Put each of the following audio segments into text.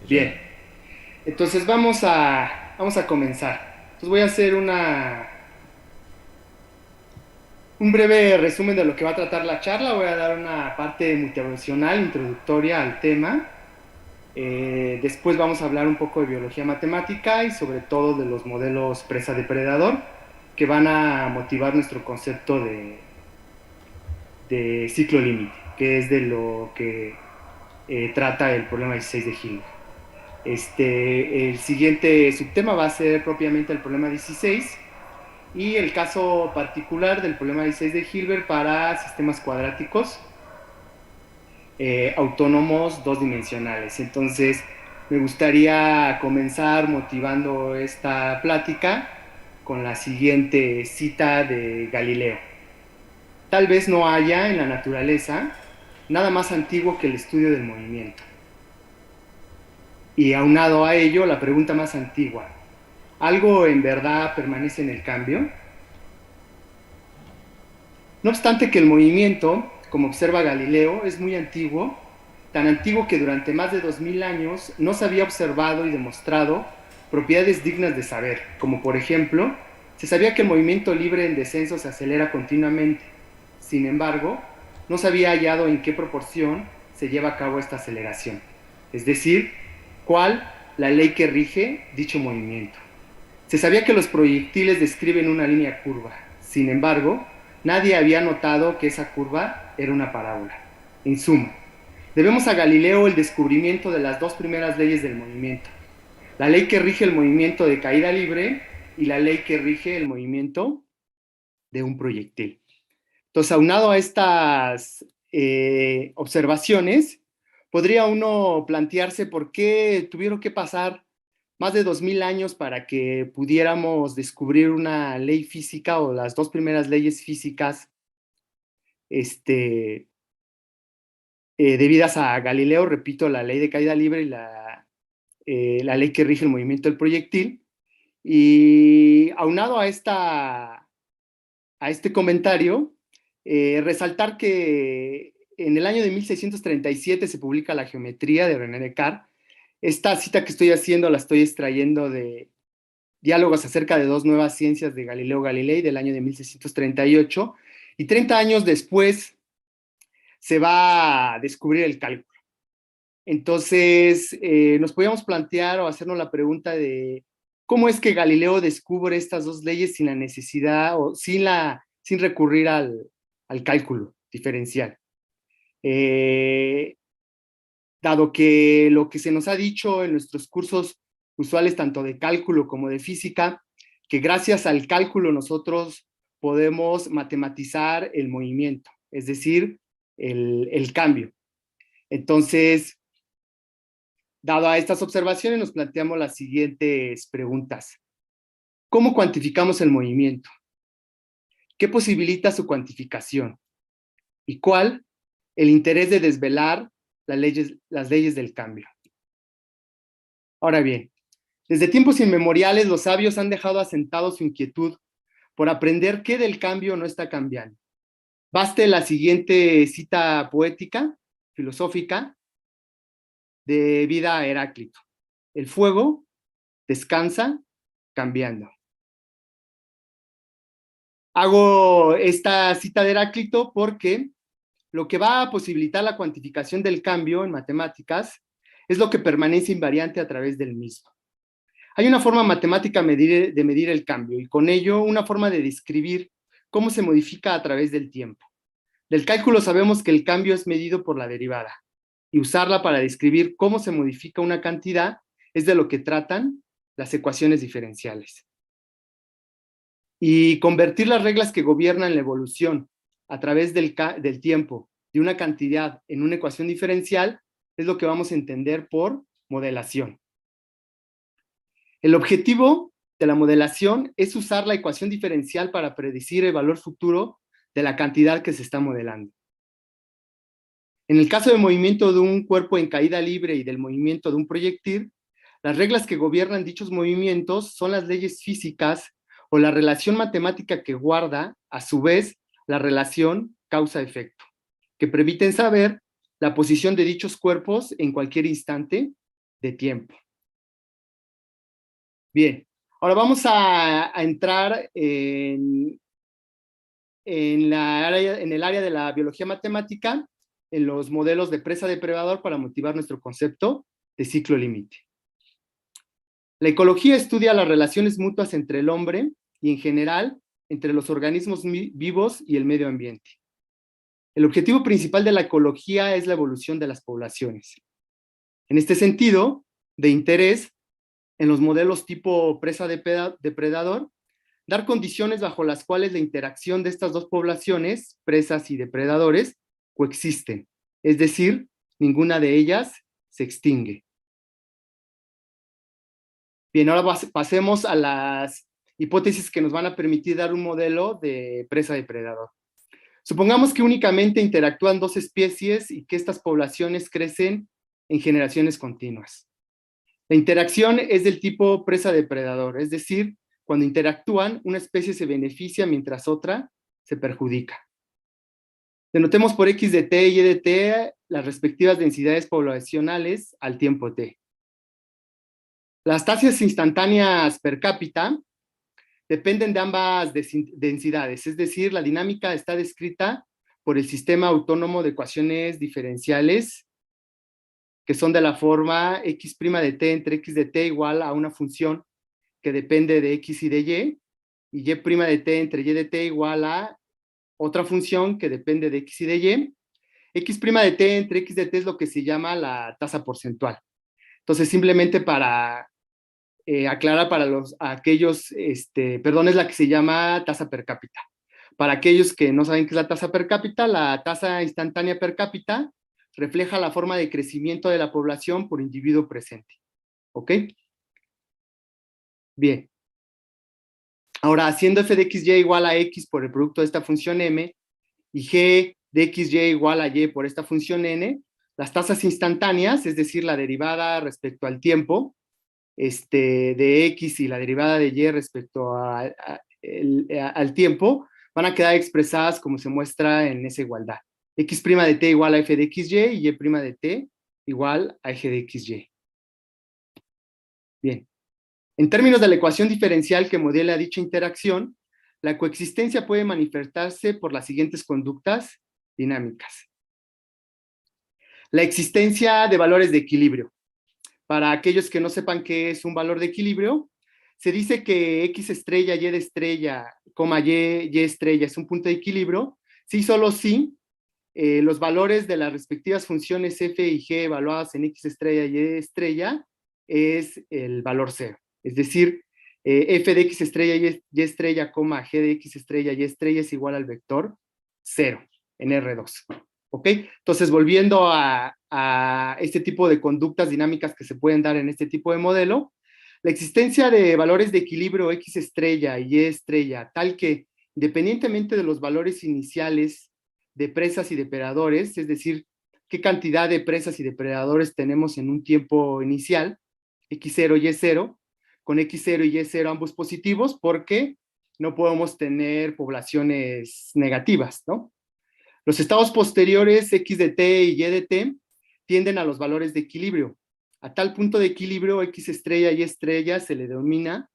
Bien, entonces vamos a comenzar. Entonces voy a hacer un breve resumen de lo que va a tratar la charla. Voy a dar una parte motivacional, introductoria al tema. Después vamos a hablar un poco de biología matemática y sobre todo de los modelos presa-depredador que van a motivar nuestro concepto de ciclo límite, que es de lo que trata el problema 16 de Hilbert. El siguiente subtema va a ser propiamente el problema 16 y el caso particular del problema 16 de Hilbert para sistemas cuadráticos autónomos dos dimensionales. Entonces, me gustaría comenzar motivando esta plática con la siguiente cita de Galileo. Tal vez no haya en la naturaleza nada más antiguo que el estudio del movimiento. Y aunado a ello, la pregunta más antigua: ¿algo en verdad permanece en el cambio? No obstante que el movimiento, como observa Galileo, es muy antiguo, tan antiguo que durante más de 2000 años no se había observado y demostrado propiedades dignas de saber, como por ejemplo, se sabía que el movimiento libre en descenso se acelera continuamente. Sin embargo, no se había hallado en qué proporción se lleva a cabo esta aceleración, es decir, cuál la ley que rige dicho movimiento. Se sabía que los proyectiles describen una línea curva. Sin embargo, nadie había notado que esa curva era una parábola. En suma, debemos a Galileo el descubrimiento de las dos primeras leyes del movimiento: la ley que rige el movimiento de caída libre y la ley que rige el movimiento de un proyectil. Entonces, aunado a estas observaciones, podría uno plantearse por qué tuvieron que pasar más de 2000 años para que pudiéramos descubrir una ley física o las dos primeras leyes físicas este, debidas a Galileo, repito, la ley de caída libre y la ley que rige el movimiento del proyectil. Y aunado a este comentario, resaltar que en el año de 1637 se publica La geometría de René Descartes. Esta cita que estoy haciendo la estoy extrayendo de Diálogos acerca de dos nuevas ciencias de Galileo Galilei del año de 1638, y 30 años después se va a descubrir el cálculo. Entonces, nos podíamos plantear o hacernos la pregunta de cómo es que Galileo descubre estas dos leyes sin la necesidad o sin recurrir al cálculo diferencial. Eh, Dado que lo que se nos ha dicho en nuestros cursos usuales, tanto de cálculo como de física, que gracias al cálculo nosotros podemos matematizar el movimiento, es decir, el cambio. Entonces, dado a estas observaciones, nos planteamos las siguientes preguntas. ¿Cómo cuantificamos el movimiento? ¿Qué posibilita su cuantificación? ¿Y cuál el interés de desvelar las leyes del cambio? Ahora bien, desde tiempos inmemoriales los sabios han dejado asentado su inquietud por aprender qué del cambio no está cambiando. Baste la siguiente cita poética, filosófica, de vida a Heráclito: el fuego descansa cambiando. Hago esta cita de Heráclito porque lo que va a posibilitar la cuantificación del cambio en matemáticas es lo que permanece invariante a través del mismo. Hay una forma matemática de medir el cambio y con ello una forma de describir cómo se modifica a través del tiempo. Del cálculo sabemos que el cambio es medido por la derivada, y usarla para describir cómo se modifica una cantidad es de lo que tratan las ecuaciones diferenciales. Y convertir las reglas que gobiernan la evolución a través del tiempo de una cantidad en una ecuación diferencial es lo que vamos a entender por modelación. El objetivo de la modelación es usar la ecuación diferencial para predecir el valor futuro de la cantidad que se está modelando. En el caso del movimiento de un cuerpo en caída libre y del movimiento de un proyectil, las reglas que gobiernan dichos movimientos son las leyes físicas o la relación matemática que guarda, a su vez, la relación causa-efecto, que permiten saber la posición de dichos cuerpos en cualquier instante de tiempo. Bien, ahora vamos a entrar en el área de la biología matemática, en los modelos de presa-depredador para motivar nuestro concepto de ciclo límite. La ecología estudia las relaciones mutuas entre el hombre y, en general, entre los organismos vivos y el medio ambiente. El objetivo principal de la ecología es la evolución de las poblaciones. En este sentido, de interés, en los modelos tipo presa-depredador, dar condiciones bajo las cuales la interacción de estas dos poblaciones, presas y depredadores, coexisten. Es decir, ninguna de ellas se extingue. Bien, ahora pasemos a las hipótesis que nos van a permitir dar un modelo de presa-depredador. Supongamos que únicamente interactúan dos especies y que estas poblaciones crecen en generaciones continuas. La interacción es del tipo presa-depredador, es decir, cuando interactúan, una especie se beneficia mientras otra se perjudica. Denotemos por X de t y Y de t las respectivas densidades poblacionales al tiempo t. Las tasas instantáneas per cápita dependen de ambas densidades, es decir, la dinámica está descrita por el sistema autónomo de ecuaciones diferenciales que son de la forma x' de t entre x de t igual a una función que depende de x y de y de t entre y de t igual a otra función que depende de x y de y. X' de t entre x de t es lo que se llama la tasa porcentual. Entonces, simplemente para aclarar para aquellos, perdón, es la que se llama tasa per cápita. Para aquellos que no saben qué es la tasa per cápita, la tasa instantánea per cápita refleja la forma de crecimiento de la población por individuo presente. ¿Ok? Bien. Ahora, haciendo f de xy igual a x por el producto de esta función m y g de xy igual a y por esta función n, las tasas instantáneas, es decir, la derivada respecto al tiempo, de x y la derivada de y respecto al tiempo, van a quedar expresadas como se muestra en esa igualdad. X' de t igual a f de xy y y' de t igual a g de xy. Bien. En términos de la ecuación diferencial que modela dicha interacción, la coexistencia puede manifestarse por las siguientes conductas dinámicas. La existencia de valores de equilibrio. Para aquellos que no sepan qué es un valor de equilibrio, se dice que x estrella, y de estrella, y estrella es un punto de equilibrio, si solo si los valores de las respectivas funciones f y g evaluadas en x estrella y estrella es el valor cero. Es decir, f de x estrella y estrella, g de x estrella y estrella es igual al vector 0 en R2. ¿Ok? Entonces, volviendo a este tipo de conductas dinámicas que se pueden dar en este tipo de modelo, la existencia de valores de equilibrio x estrella y y estrella, tal que, independientemente de los valores iniciales de presas y depredadores, es decir, qué cantidad de presas y depredadores tenemos en un tiempo inicial, x0 y y0, con x0 y y0 ambos positivos, porque no podemos tener poblaciones negativas, ¿no? Los estados posteriores, x de t y y de t, tienden a los valores de equilibrio. A tal punto de equilibrio, x estrella y estrella se le denomina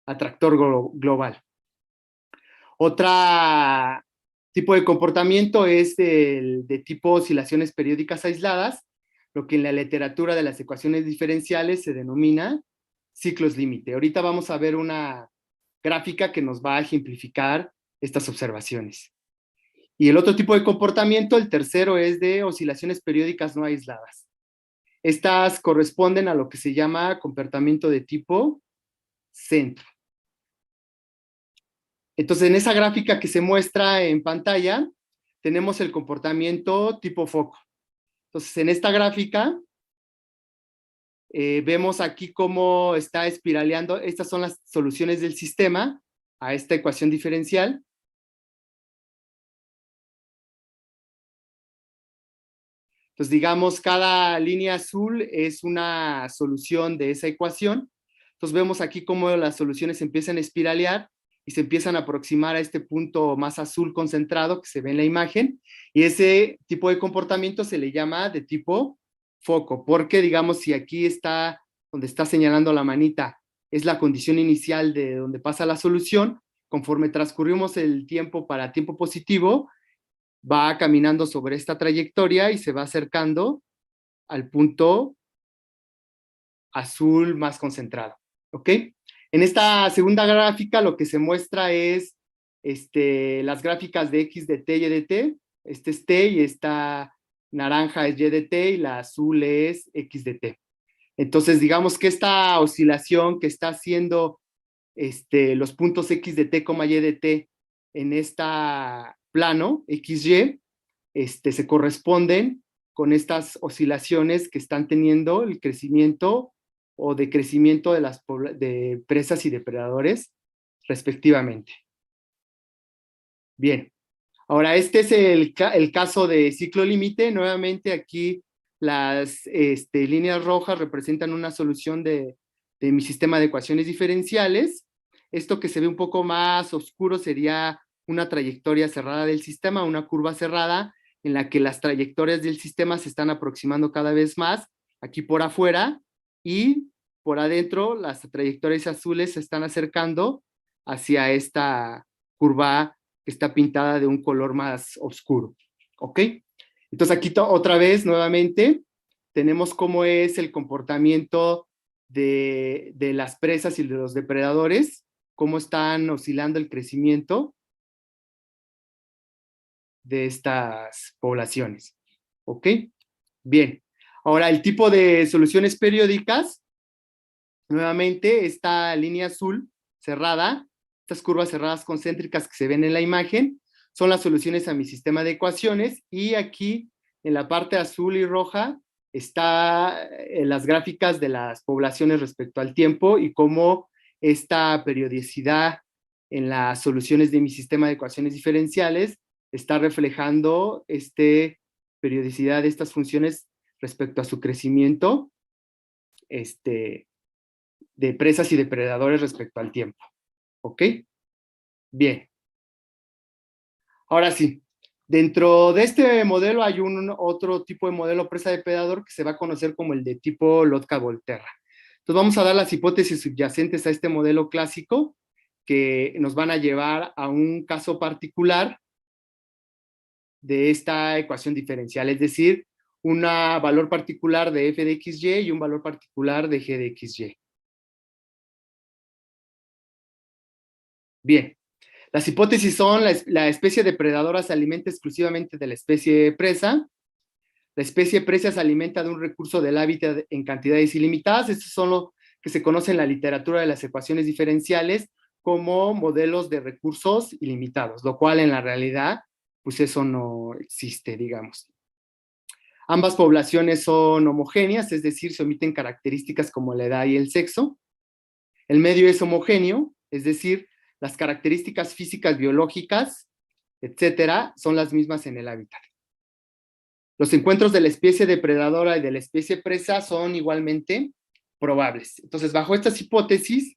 atractor global. Otra tipo de comportamiento es el de tipo oscilaciones periódicas aisladas, lo que en la literatura de las ecuaciones diferenciales se denomina ciclos límite. Ahorita vamos a ver una gráfica que nos va a ejemplificar estas observaciones. Y el otro tipo de comportamiento, el tercero, es de oscilaciones periódicas no aisladas. Estas corresponden a lo que se llama comportamiento de tipo centro. Entonces, en esa gráfica que se muestra en pantalla, tenemos el comportamiento tipo foco. Entonces, en esta gráfica, vemos aquí cómo está espiraleando. Estas son las soluciones del sistema a esta ecuación diferencial. Entonces, digamos, cada línea azul es una solución de esa ecuación. Entonces, vemos aquí cómo las soluciones empiezan a espiralear y se empiezan a aproximar a este punto más azul concentrado que se ve en la imagen. Y ese tipo de comportamiento se le llama de tipo foco, porque digamos si aquí está, donde está señalando la manita, es la condición inicial de donde pasa la solución, conforme transcurrimos el tiempo para tiempo positivo, va caminando sobre esta trayectoria y se va acercando al punto azul más concentrado, ¿ok? En esta segunda gráfica lo que se muestra es las gráficas de X de T y de T. Este es T y esta naranja es Y de T y la azul es X de T. Entonces, digamos que esta oscilación que está haciendo los puntos X de T, Y de T en esta plano XY, se corresponden con estas oscilaciones que están teniendo el crecimiento o decrecimiento de las de presas y depredadores respectivamente. Bien, ahora este es el caso de ciclo límite. Nuevamente aquí las líneas rojas representan una solución de mi sistema de ecuaciones diferenciales. Esto que se ve un poco más oscuro sería una trayectoria cerrada del sistema, una curva cerrada en la que las trayectorias del sistema se están aproximando cada vez más, aquí por afuera, y por adentro las trayectorias azules se están acercando hacia esta curva que está pintada de un color más oscuro, ¿ok? Entonces aquí otra vez, nuevamente, tenemos cómo es el comportamiento de las presas y de los depredadores, cómo están oscilando el crecimiento de estas poblaciones, ¿ok? Bien, ahora el tipo de soluciones periódicas, nuevamente esta línea azul cerrada, estas curvas cerradas concéntricas que se ven en la imagen, son las soluciones a mi sistema de ecuaciones, y aquí en la parte azul y roja está las gráficas de las poblaciones respecto al tiempo y cómo esta periodicidad en las soluciones de mi sistema de ecuaciones diferenciales está reflejando periodicidad de estas funciones respecto a su crecimiento de presas y depredadores respecto al tiempo. ¿Ok? Bien. Ahora sí, dentro de este modelo hay otro tipo de modelo presa-depredador que se va a conocer como el de tipo Lotka-Volterra. Entonces vamos a dar las hipótesis subyacentes a este modelo clásico que nos van a llevar a un caso particular de esta ecuación diferencial, es decir, un valor particular de f de xy y un valor particular de g de xy. Bien, las hipótesis son: la especie depredadora se alimenta exclusivamente de la especie presa, la especie presa se alimenta de un recurso del hábitat en cantidades ilimitadas. Estos son lo que se conoce en la literatura de las ecuaciones diferenciales como modelos de recursos ilimitados, lo cual en la realidad, pues eso no existe, digamos. Ambas poblaciones son homogéneas, es decir, se omiten características como la edad y el sexo. El medio es homogéneo, es decir, las características físicas, biológicas, etcétera, son las mismas en el hábitat. Los encuentros de la especie depredadora y de la especie presa son igualmente probables. Entonces, bajo estas hipótesis,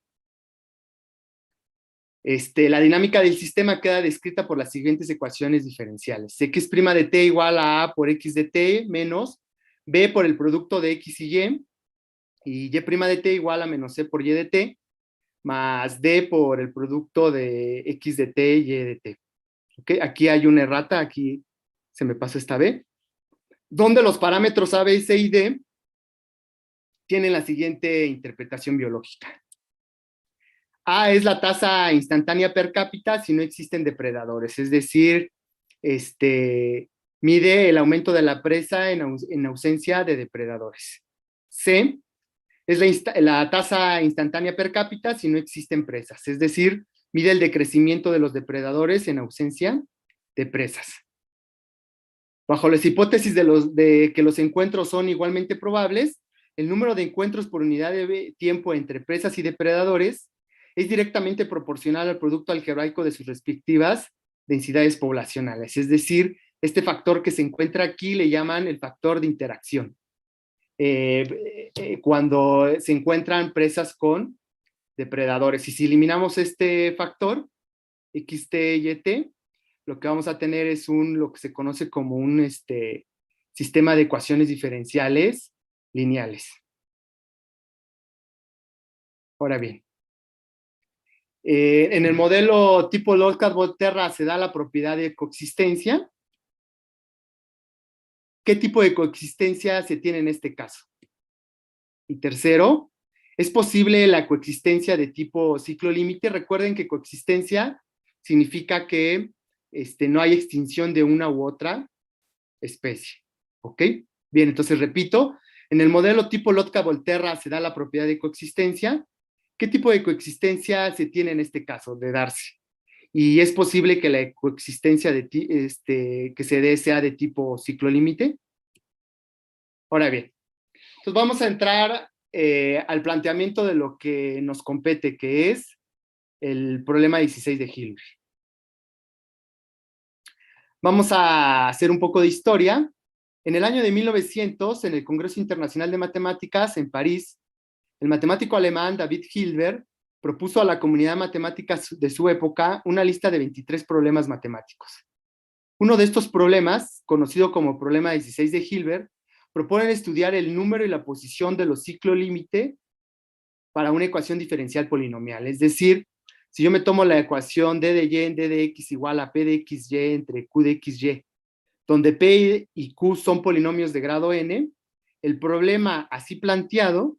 la dinámica del sistema queda descrita por las siguientes ecuaciones diferenciales. X' de t igual a por x de t menos b por el producto de x y y de t igual a menos c por y de t, más d por el producto de x de t y de t. ¿Okay? Aquí hay una errata, aquí se me pasó esta b, donde los parámetros a, b, c y d tienen la siguiente interpretación biológica. A es la tasa instantánea per cápita si no existen depredadores, es decir, mide el aumento de la presa en ausencia de depredadores. C es la tasa instantánea per cápita si no existen presas, es decir, mide el decrecimiento de los depredadores en ausencia de presas. Bajo las hipótesis de que los encuentros son igualmente probables, el número de encuentros por unidad de tiempo entre presas y depredadores es directamente proporcional al producto algebraico de sus respectivas densidades poblacionales. Es decir, este factor que se encuentra aquí le llaman el factor de interacción. Cuando se encuentran presas con depredadores. Y si eliminamos este factor, xt y t, lo que vamos a tener es lo que se conoce como un sistema de ecuaciones diferenciales lineales. Ahora bien, en el modelo tipo Lotka-Volterra se da la propiedad de coexistencia. ¿Qué tipo de coexistencia se tiene en este caso? Y tercero, ¿es posible la coexistencia de tipo ciclo límite? Recuerden que coexistencia significa que no hay extinción de una u otra especie. ¿Ok? Bien, entonces repito, en el modelo tipo Lotka-Volterra se da la propiedad de coexistencia. ¿Qué tipo de coexistencia se tiene en este caso de darse? Y es posible que la coexistencia que se dé sea de tipo ciclo límite. Ahora bien, entonces vamos a entrar al planteamiento de lo que nos compete, que es el problema 16 de Hilbert. Vamos a hacer un poco de historia. En el año de 1900, en el Congreso Internacional de Matemáticas en París, el matemático alemán David Hilbert propuso a la comunidad matemática de su época una lista de 23 problemas matemáticos. Uno de estos problemas, conocido como problema 16 de Hilbert, propone estudiar el número y la posición de los ciclos límite para una ecuación diferencial polinomial. Es decir, si yo me tomo la ecuación d de y en d de x igual a p de xy entre q de xy, donde p y q son polinomios de grado n, el problema así planteado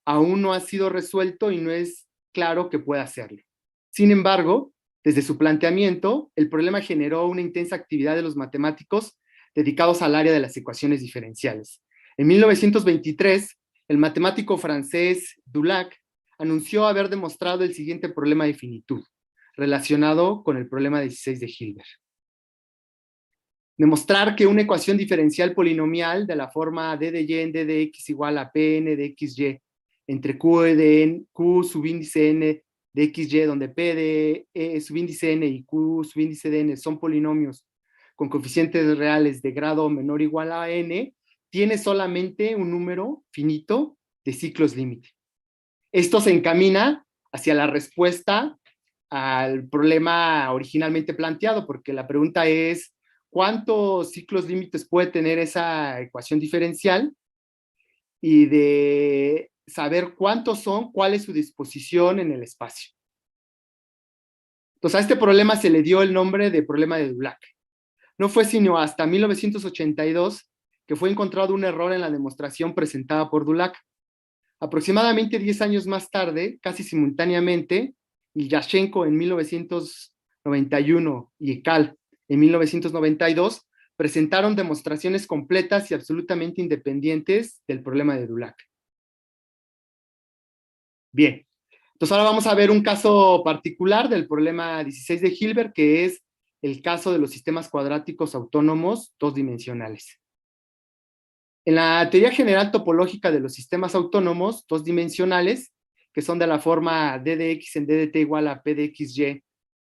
aún no ha sido resuelto y no es claro que pueda hacerlo. Sin embargo, desde su planteamiento, el problema generó una intensa actividad de los matemáticos dedicados al área de las ecuaciones diferenciales. En 1923, el matemático francés Dulac anunció haber demostrado el siguiente problema de finitud, relacionado con el problema 16 de Hilbert. Demostrar que una ecuación diferencial polinomial de la forma d de y en d de x igual a pn de xy entre q de n, q subíndice n de xy, donde p de subíndice n y q subíndice de n son polinomios con coeficientes reales de grado menor o igual a n, tiene solamente un número finito de ciclos límite. Esto se encamina hacia la respuesta al problema originalmente planteado, porque la pregunta es, ¿cuántos ciclos límites puede tener esa ecuación diferencial? Y de saber cuántos son, cuál es su disposición en el espacio. Entonces, a este problema se le dio el nombre de problema de Dulac. No fue sino hasta 1982 que fue encontrado un error en la demostración presentada por Dulac. Aproximadamente 10 años más tarde, casi simultáneamente, Ilyashenko en 1991 y Ekal en 1992 presentaron demostraciones completas y absolutamente independientes del problema de Dulac. Bien, entonces ahora vamos a ver un caso particular del problema 16 de Hilbert, que es el caso de los sistemas cuadráticos autónomos dos dimensionales. En la teoría general topológica de los sistemas autónomos dos dimensionales, que son de la forma d de x en d de t igual a p de xy,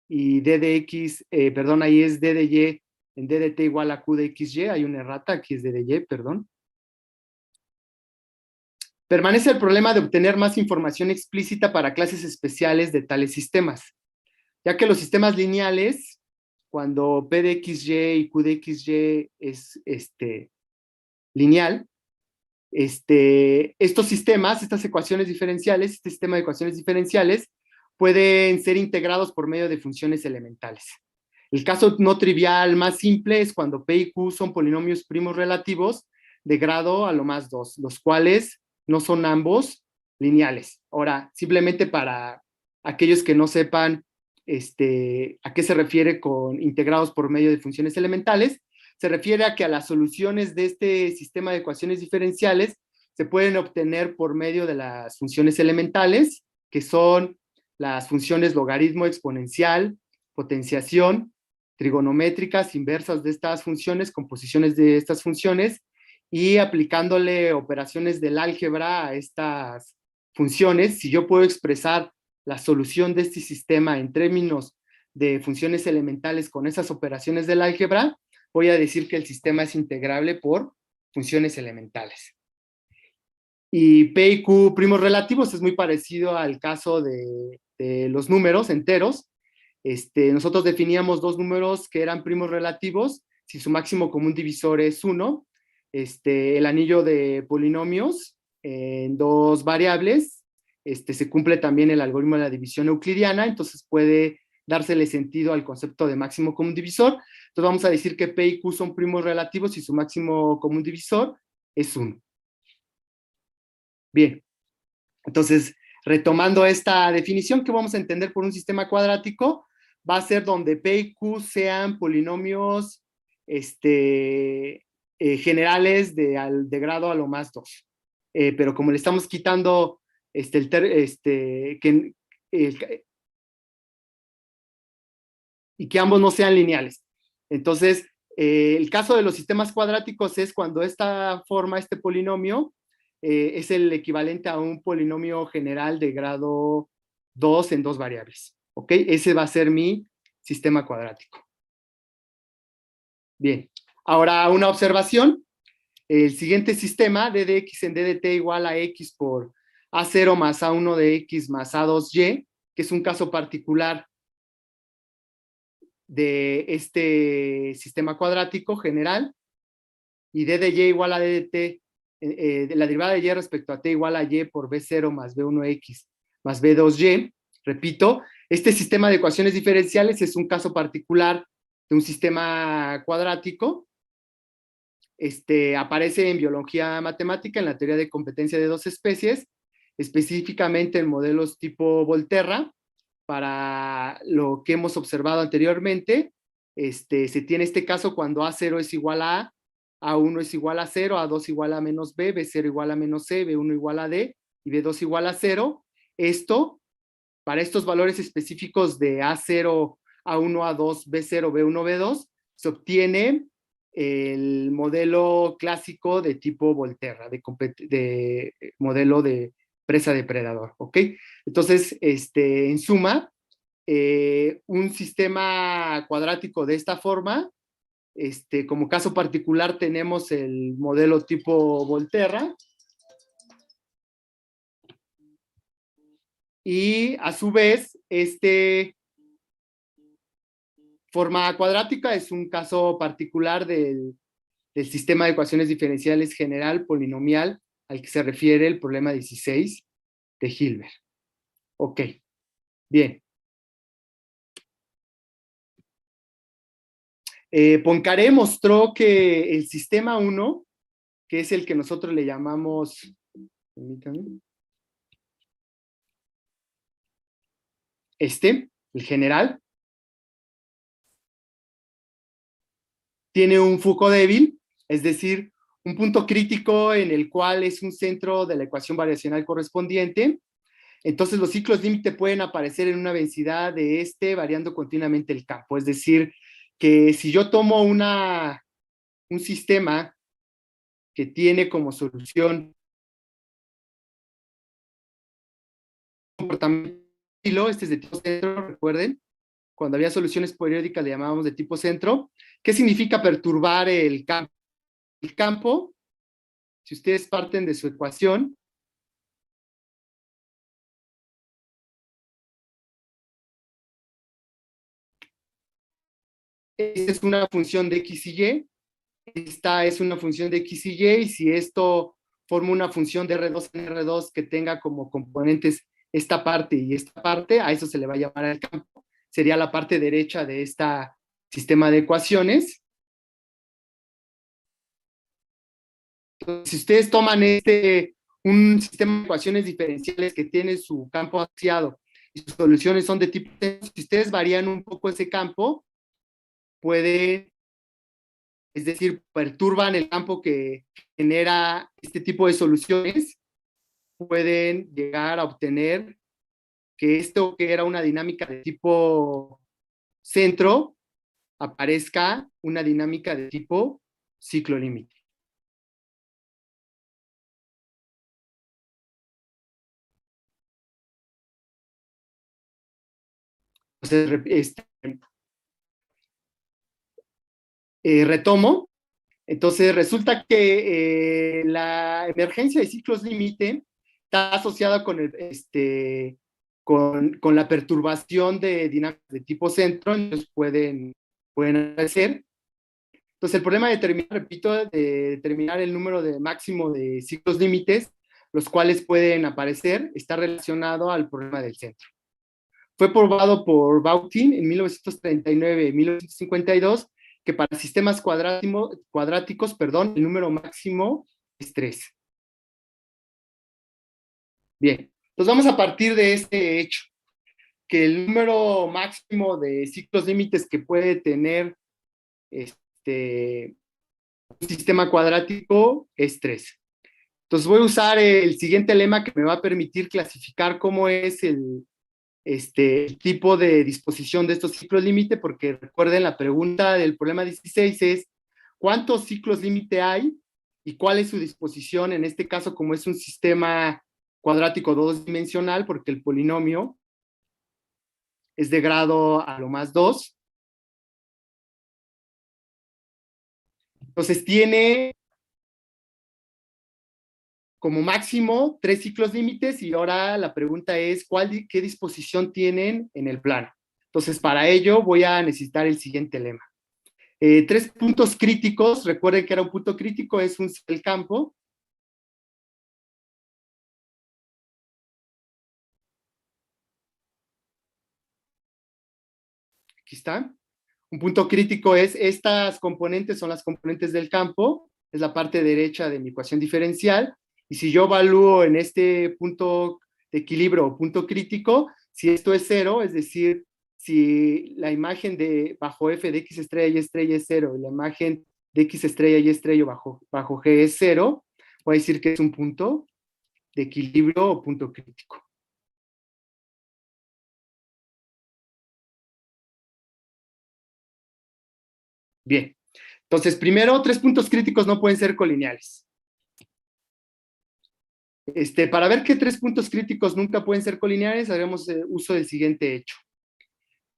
y d de x, perdón, ahí es d de y en d de t igual a q de xy, hay una errata, aquí es d de y, perdón. Permanece el problema de obtener más información explícita para clases especiales de tales sistemas, ya que los sistemas lineales, cuando p de xy y q de xy es lineal, estos sistemas, estas ecuaciones diferenciales, este sistema de ecuaciones diferenciales, pueden ser integrados por medio de funciones elementales. El caso no trivial más simple es cuando P y Q son polinomios primos relativos de grado a lo más 2, los cuales no son ambos lineales. Ahora, simplemente para aquellos que no sepan a qué se refiere con integrados por medio de funciones elementales, se refiere a que a las soluciones de este sistema de ecuaciones diferenciales se pueden obtener por medio de las funciones elementales, que son las funciones logaritmo exponencial, potenciación, trigonométricas, inversas de estas funciones, composiciones de estas funciones, y aplicándole operaciones del álgebra a estas funciones, si yo puedo expresar la solución de este sistema en términos de funciones elementales con esas operaciones del álgebra, voy a decir que el sistema es integrable por funciones elementales. Y P y Q primos relativos es muy parecido al caso de los números enteros. Nosotros definíamos dos números que eran primos relativos, si su máximo común divisor es 1, el anillo de polinomios en dos variables, se cumple también el algoritmo de la división euclidiana, entonces puede dársele sentido al concepto de máximo común divisor. Entonces vamos a decir que P y Q son primos relativos y su máximo común divisor es 1. Bien, entonces retomando esta definición que vamos a entender por un sistema cuadrático, va a ser donde P y Q sean polinomios generales de grado a lo más 2. Pero como le estamos quitando y que ambos no sean lineales. Entonces, el caso de los sistemas cuadráticos es cuando esta forma, este polinomio, es el equivalente a un polinomio general de grado 2 en dos variables. ¿Ok? Ese va a ser mi sistema cuadrático. Bien. Ahora, una observación. El siguiente sistema, d de x en d de t igual a x por a0 más a1 de x más a2y, que es un caso particular de este sistema cuadrático general, y d de y igual a d de t, de la derivada de y respecto a t igual a y por b0 más b1x más b2y. Repito, este sistema de ecuaciones diferenciales es un caso particular de un sistema cuadrático. Aparece en biología matemática, en la teoría de competencia de dos especies, específicamente en modelos tipo Volterra. Para lo que hemos observado anteriormente, se tiene este caso cuando A0 es igual a A1 es igual a 0, A2 igual a menos B, B0 igual a menos C, B1 igual a D y B2 igual a 0. Esto, para estos valores específicos de A0, A1, A2, B0, B1, B2, se obtiene el modelo clásico de tipo Volterra, de modelo de presa-depredador, ¿ok? Entonces, en suma, un sistema cuadrático de esta forma, como caso particular tenemos el modelo tipo Volterra, y a su vez, forma cuadrática es un caso particular del sistema de ecuaciones diferenciales general polinomial al que se refiere el problema 16 de Hilbert. Ok, bien. Poincaré mostró que el sistema 1, que es el que nosotros le llamamos, permítame, el general, tiene un foco débil, es decir, un punto crítico en el cual es un centro de la ecuación variacional correspondiente. Entonces los ciclos límite pueden aparecer en una densidad de variando continuamente el campo. Es decir, que si yo tomo un sistema que tiene como solución un comportamiento, este es de tipo centro, recuerden, cuando había soluciones periódicas le llamábamos de tipo centro. ¿Qué significa perturbar el campo? El campo, si ustedes parten de su ecuación, esta es una función de x y y, esta es una función de x y y, y si esto forma una función de R2 en R2 que tenga como componentes esta parte y esta parte, a eso se le va a llamar el campo. Sería la parte derecha de este sistema de ecuaciones. Entonces, si ustedes toman un sistema de ecuaciones diferenciales que tiene su campo asociado y sus soluciones son de tipo, si ustedes varían un poco ese campo, puede, es decir, perturban el campo que genera este tipo de soluciones, pueden llegar a obtener que esto que era una dinámica de tipo centro, aparezca una dinámica de tipo ciclo límite. Entonces, retomo. Entonces, resulta que la emergencia de ciclos límite está asociada con la perturbación de dinámicas de tipo centro, entonces pueden aparecer. Entonces, el problema de determinar, repito, de determinar el número de máximo de ciclos límites, los cuales pueden aparecer, está relacionado al problema del centro. Fue probado por Baudin en 1939 y 1952 que para sistemas cuadráticos, el número máximo es 3. Bien, entonces vamos a partir de este hecho, que el número máximo de ciclos límites que puede tener un sistema cuadrático es 3. Entonces voy a usar el siguiente lema que me va a permitir clasificar cómo es el tipo de disposición de estos ciclos límite, porque recuerden, la pregunta del problema 16 es ¿cuántos ciclos límite hay y cuál es su disposición? En este caso, como es un sistema cuadrático dos dimensional, porque el polinomio es de grado a lo más 2. Entonces tiene como máximo 3 ciclos límites y ahora la pregunta es ¿qué disposición tienen en el plano? Entonces para ello voy a necesitar el siguiente lema. 3 puntos críticos, recuerden que era un punto crítico, es el campo. Aquí está. Un punto crítico es, estas componentes son las componentes del campo, es la parte derecha de mi ecuación diferencial, y si yo evalúo en este punto de equilibrio o punto crítico, si esto es 0, es decir, si la imagen de bajo f de x estrella y estrella es 0, y la imagen de x estrella y estrella bajo g es 0, voy a decir que es un punto de equilibrio o punto crítico. Bien, entonces primero, 3 puntos críticos no pueden ser colineales. Para ver qué 3 puntos críticos nunca pueden ser colineales, haremos uso del siguiente hecho.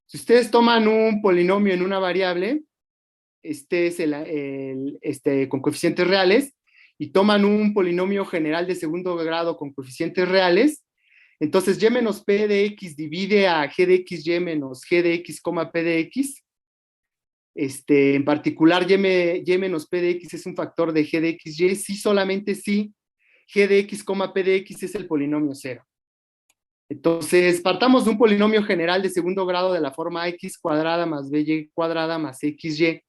Si ustedes toman un polinomio en una variable, este es con coeficientes reales, y toman un polinomio general de segundo grado con coeficientes reales, entonces y menos p de x divide a g de x y menos g de x, p de x. En particular, y menos p de x es un factor de g de x y, sí, solamente sí, g de x, p de x es el polinomio 0. Entonces, partamos de un polinomio general de segundo grado de la forma x cuadrada más by cuadrada más xy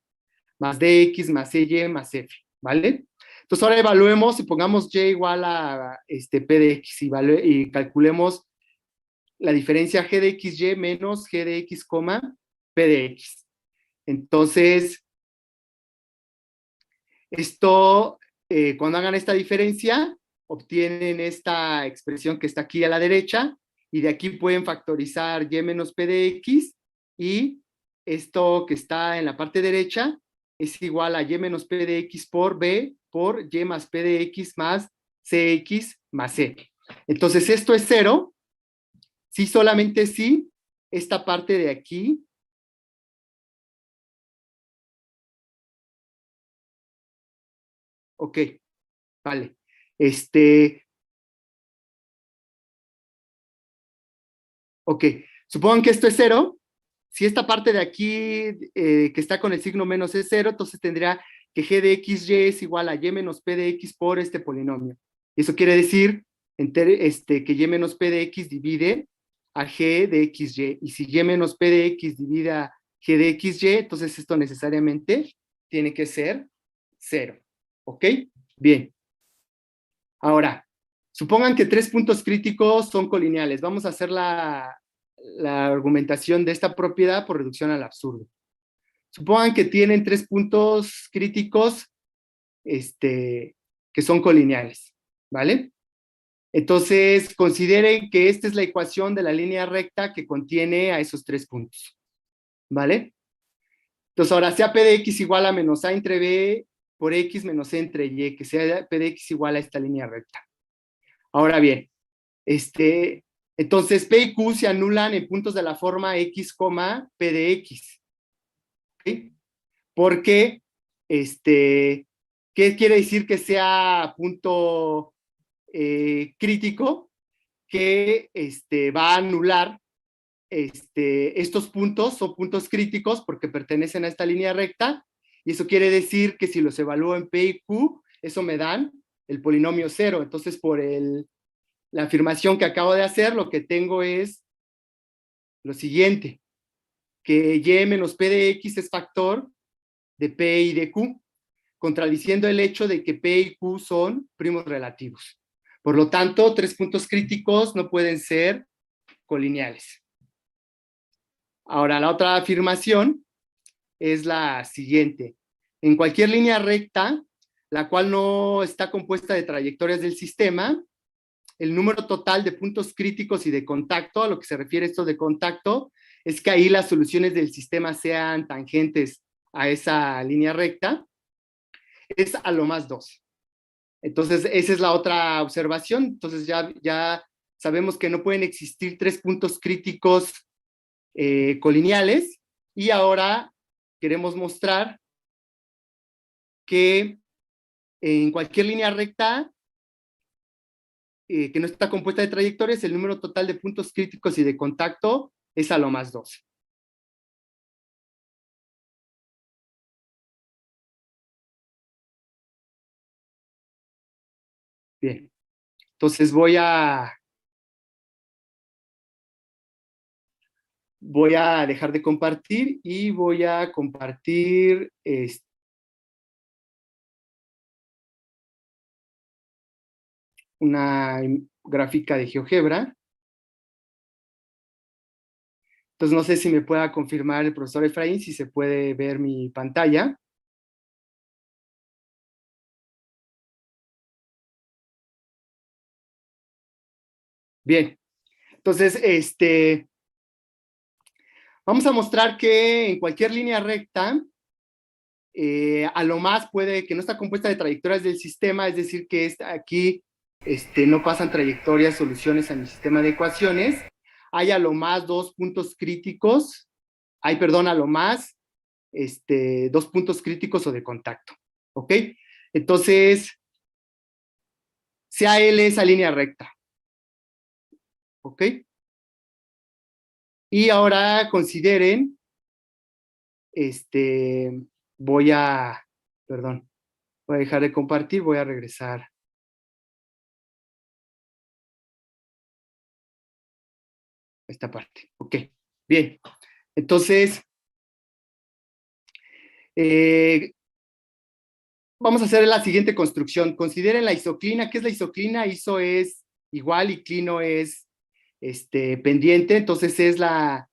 más dx más cy más f, ¿vale? Entonces, ahora evaluemos y pongamos y igual a p de x y calculemos la diferencia g de xy menos g de x, p de x. Entonces, esto, cuando hagan esta diferencia, obtienen esta expresión que está aquí a la derecha, y de aquí pueden factorizar y menos p de x, y esto que está en la parte derecha es igual a y menos p de x por b por y más p de x más cx más c. Entonces esto es 0, si solamente si esta parte de aquí ok, vale. Ok, supongan que esto es 0. Si esta parte de aquí que está con el signo menos es 0, entonces tendría que g de xy es igual a y menos p de x por este polinomio. Y eso quiere decir que y menos p de x divide a g de xy. Y si y menos p de x divide a g de xy, entonces esto necesariamente tiene que ser 0. ¿Ok? Bien. Ahora, supongan que 3 puntos críticos son colineales. Vamos a hacer la argumentación de esta propiedad por reducción al absurdo. Supongan que tienen 3 puntos críticos que son colineales, ¿vale? Entonces, consideren que esta es la ecuación de la línea recta que contiene a esos 3 puntos, ¿vale? Entonces, ahora sea p de x igual a menos a entre b por x menos c entre y, que sea p de x igual a esta línea recta. Ahora bien, entonces P y Q se anulan en puntos de la forma x, P de x. ¿Sí? Porque, ¿qué quiere decir que sea punto crítico? Que va a anular estos puntos, son puntos críticos porque pertenecen a esta línea recta, Y eso quiere decir que si los evalúo en P y Q, eso me dan el polinomio 0. Entonces, por la afirmación que acabo de hacer, lo que tengo es lo siguiente, que y menos P de X es factor de P y de Q, contradiciendo el hecho de que P y Q son primos relativos. Por lo tanto, 3 puntos críticos no pueden ser colineales. Ahora, la otra afirmación es la siguiente. En cualquier línea recta, la cual no está compuesta de trayectorias del sistema, el número total de puntos críticos y de contacto, a lo que se refiere esto de contacto, es que ahí las soluciones del sistema sean tangentes a esa línea recta, es a lo más 2. Entonces, esa es la otra observación. Entonces, ya sabemos que no pueden existir 3 puntos críticos colineales, y ahora queremos mostrar que en cualquier línea recta que no está compuesta de trayectorias, el número total de puntos críticos y de contacto es a lo más 2. Bien, entonces voy a dejar de compartir y voy a compartir una gráfica de GeoGebra. Entonces no sé si me pueda confirmar el profesor Efraín si se puede ver mi pantalla. Bien, entonces vamos a mostrar que en cualquier línea recta, a lo más puede que no está compuesta de trayectorias del sistema, es decir, que aquí no pasan trayectorias, soluciones a mi sistema de ecuaciones. Hay a lo más 2 puntos críticos, a lo más 2 puntos críticos o de contacto, ¿ok? Entonces, sea L esa línea recta, ¿ok? Y ahora consideren, voy a, perdón, voy a dejar de compartir, voy a regresar a esta parte, ¿ok? Bien, entonces, vamos a hacer la siguiente construcción. Consideren la isoclina. ¿Qué es la isoclina? Iso es igual y clino es pendiente, entonces es la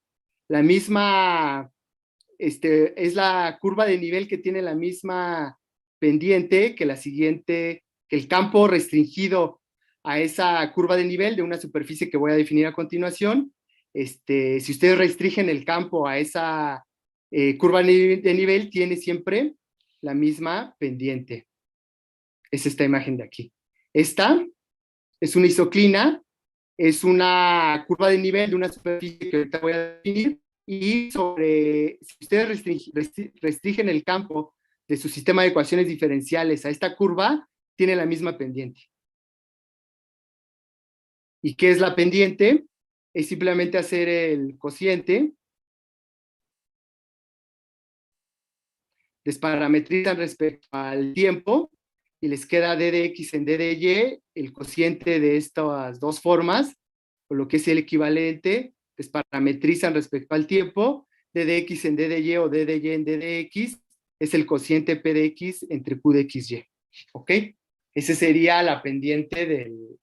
misma, es la curva de nivel que tiene la misma pendiente que la siguiente, que el campo restringido a esa curva de nivel de una superficie que voy a definir a continuación. Si ustedes restringen el campo a esa curva de nivel, tiene siempre la misma pendiente. Es esta imagen de aquí. Esta es una isoclina, es una curva de nivel de una superficie que ahorita voy a definir, y si ustedes restringen el campo de su sistema de ecuaciones diferenciales a esta curva, tiene la misma pendiente. ¿Y qué es la pendiente? Es simplemente hacer el cociente, desparametrizan respecto al tiempo, y les queda d de x en d de y, el cociente de estas dos formas, o lo que es el equivalente, desparametrizan respecto al tiempo, d de x en d de y o d de y en d de x, es el cociente p de x entre q de xy. ¿Ok? Ese sería la pendiente del.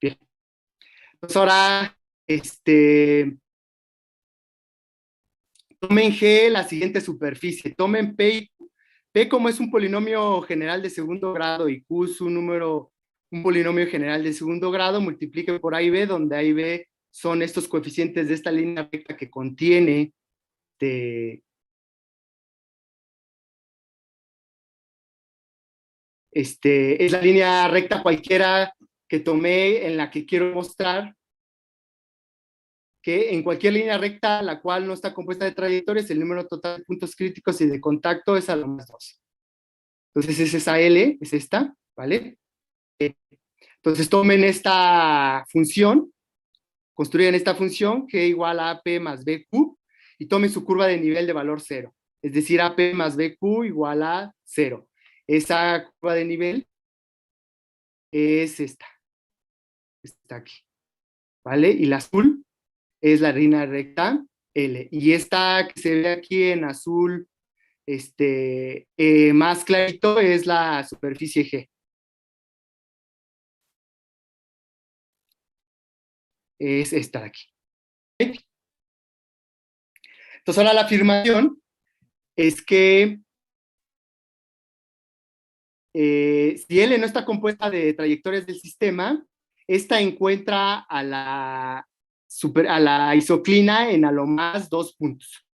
Bien. Entonces ahora, tomen G la siguiente superficie, tomen P, P como es un polinomio general de segundo grado y Q es un polinomio general de segundo grado, multipliquen por A y B, donde A y B son estos coeficientes de esta línea recta que contiene es la línea recta cualquiera que tomé en la que quiero mostrar que en cualquier línea recta la cual no está compuesta de trayectorias, el número total de puntos críticos y de contacto es a lo más 2. Entonces es esa L, es esta, ¿vale? Entonces tomen esta función, construyan esta función G igual a AP más BQ y tomen su curva de nivel de valor 0. Es decir, AP más BQ igual a 0. Esa curva de nivel es esta. Está aquí. ¿Vale? Y la azul es la línea recta L. Y esta que se ve aquí en azul más clarito es la superficie G. Es esta de aquí. ¿Okay? Entonces ahora la afirmación es que si L no está compuesta de trayectorias del sistema, esta encuentra a la isoclina en a lo más 2 puntos.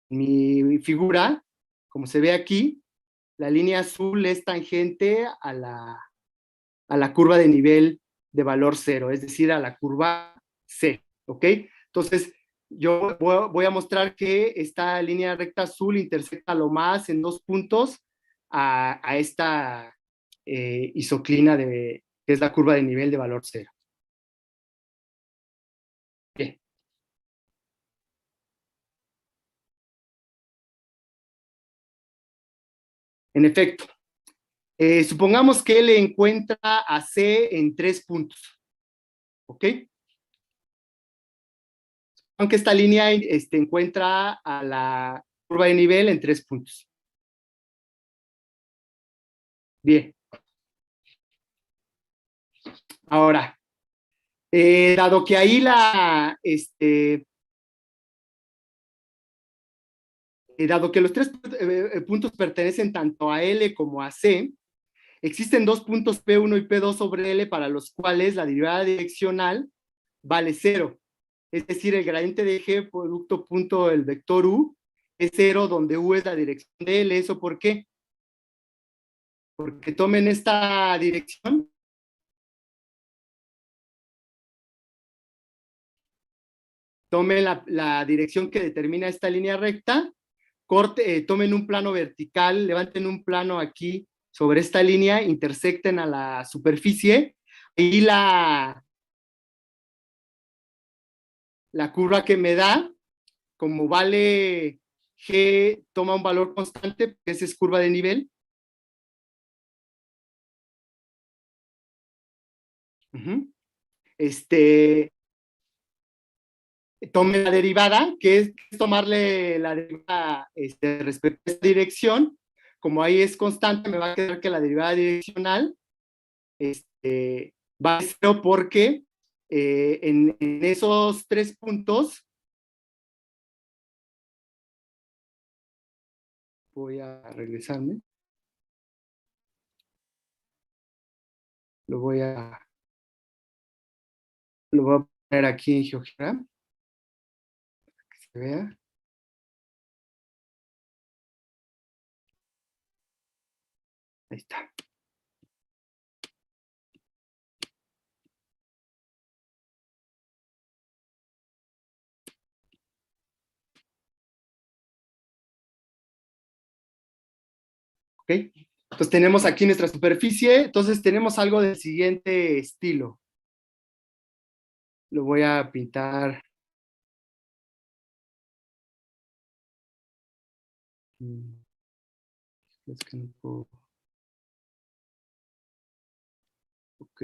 Mi figura, como se ve aquí, la línea azul es tangente a la curva de nivel de valor 0, es decir, a la curva C, ¿ok? Entonces, yo voy a mostrar que esta línea recta azul intersecta lo más en 2 puntos a esta isoclina que es la curva de nivel de valor 0. Bien. En efecto, supongamos que le encuentra a C en 3 puntos, ¿ok? Aunque esta línea encuentra a la curva de nivel en 3 puntos. Bien. Ahora, dado que ahí dado que los 3 puntos pertenecen tanto a L como a C, existen 2 puntos P1 y P2 sobre L para los cuales la derivada direccional vale 0. Es decir, el gradiente de G producto punto del vector U es 0, donde U es la dirección de L. ¿Eso por qué? Porque tomen esta dirección. Tomen la dirección que determina esta línea recta, tomen un plano vertical, levanten un plano aquí sobre esta línea, intersecten a la superficie y la curva que me da, como vale G, toma un valor constante, esa es curva de nivel. Tome la derivada, que es tomarle la derivada respecto a esta dirección. Como ahí es constante, me va a quedar que la derivada direccional va a ser 0 porque en esos 3 puntos voy a regresarme. Lo voy a poner aquí en GeoGebra para que se vea. Ahí está. ¿Ok? Entonces tenemos aquí nuestra superficie. Entonces tenemos algo del siguiente estilo. Lo voy a pintar. Es que no puedo. Ok.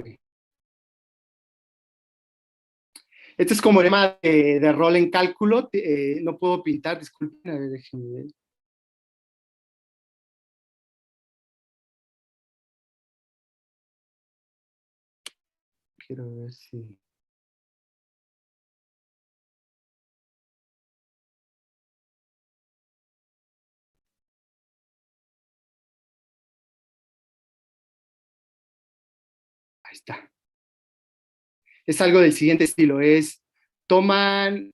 Este es como el tema de rol en cálculo. No puedo pintar, disculpen, a ver, déjenme ver. Quiero ver si. Ahí está. Es algo del siguiente estilo. Toman.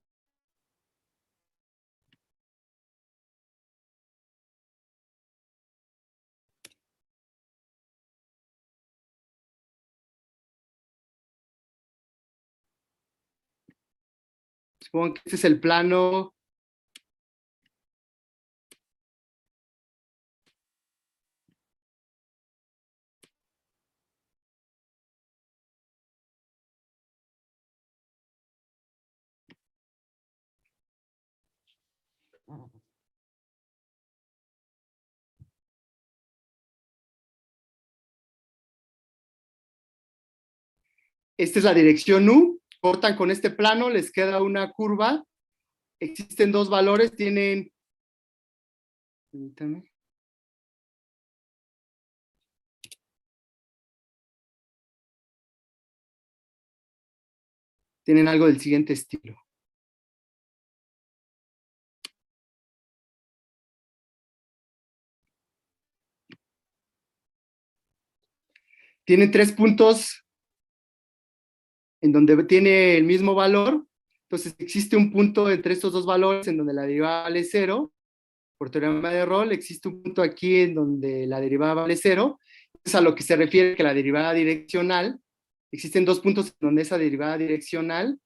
Supongo que este es el plano. Esta es la dirección U, cortan con este plano, les queda una curva, existen dos valores, tienen, permítame, tienen algo del siguiente estilo. Tienen 3 puntos en donde tiene el mismo valor, entonces existe un punto entre estos dos valores en donde la derivada vale 0, por teorema de Rolle, existe un punto aquí en donde la derivada vale 0, es a lo que se refiere que la derivada direccional, existen 2 puntos en donde esa derivada direccional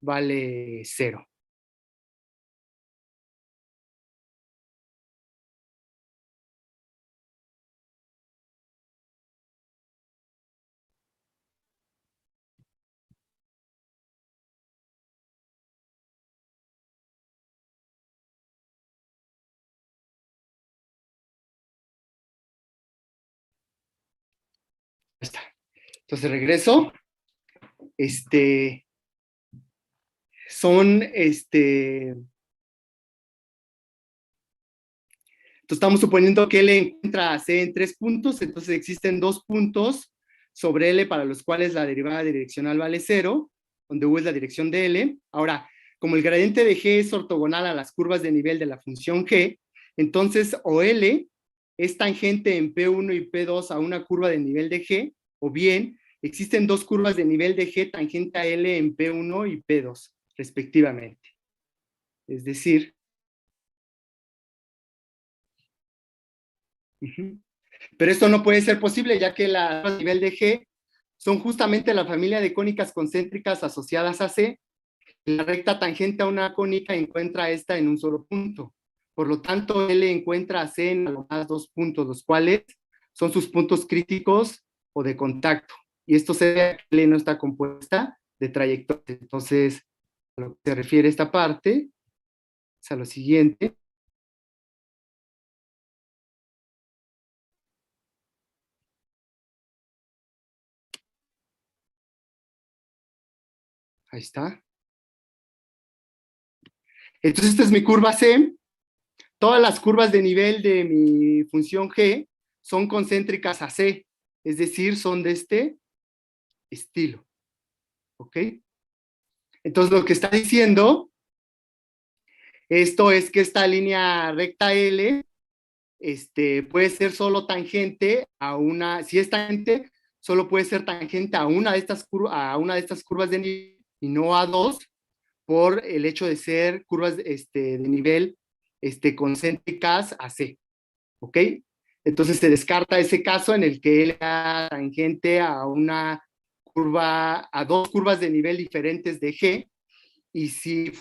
vale 0. Está. Entonces regreso. Son, entonces estamos suponiendo que L encuentra a C en 3 puntos, entonces existen 2 puntos sobre L para los cuales la derivada direccional vale 0, donde U es la dirección de L. Ahora, como el gradiente de G es ortogonal a las curvas de nivel de la función G, entonces o L es tangente en P1 y P2 a una curva de nivel de G, o bien existen 2 curvas de nivel de G tangente a L en P1 y P2, respectivamente. Es decir, pero esto no puede ser posible, ya que las nivel de G son justamente la familia de cónicas concéntricas asociadas a C. La recta tangente a una cónica encuentra esta en un solo punto. Por lo tanto, L encuentra a C en los más 2 puntos, los cuales son sus puntos críticos o de contacto. Y esto se ve que L no está compuesta de trayectorias. Entonces, a lo que se refiere esta parte, es a lo siguiente. Ahí está. Entonces, esta es mi curva C. Todas las curvas de nivel de mi función G son concéntricas a C, es decir, son de este estilo. ¿Ok? Entonces, lo que está diciendo esto es que esta línea recta L puede ser solo tangente a una, si es tangente, solo puede ser tangente a una de estas, curvas de nivel y no a dos, por el hecho de ser curvas de nivel concéntricas a C. ¿Ok? Entonces se descarta ese caso en el que L era tangente a una curva, a 2 curvas de nivel diferentes de G, y si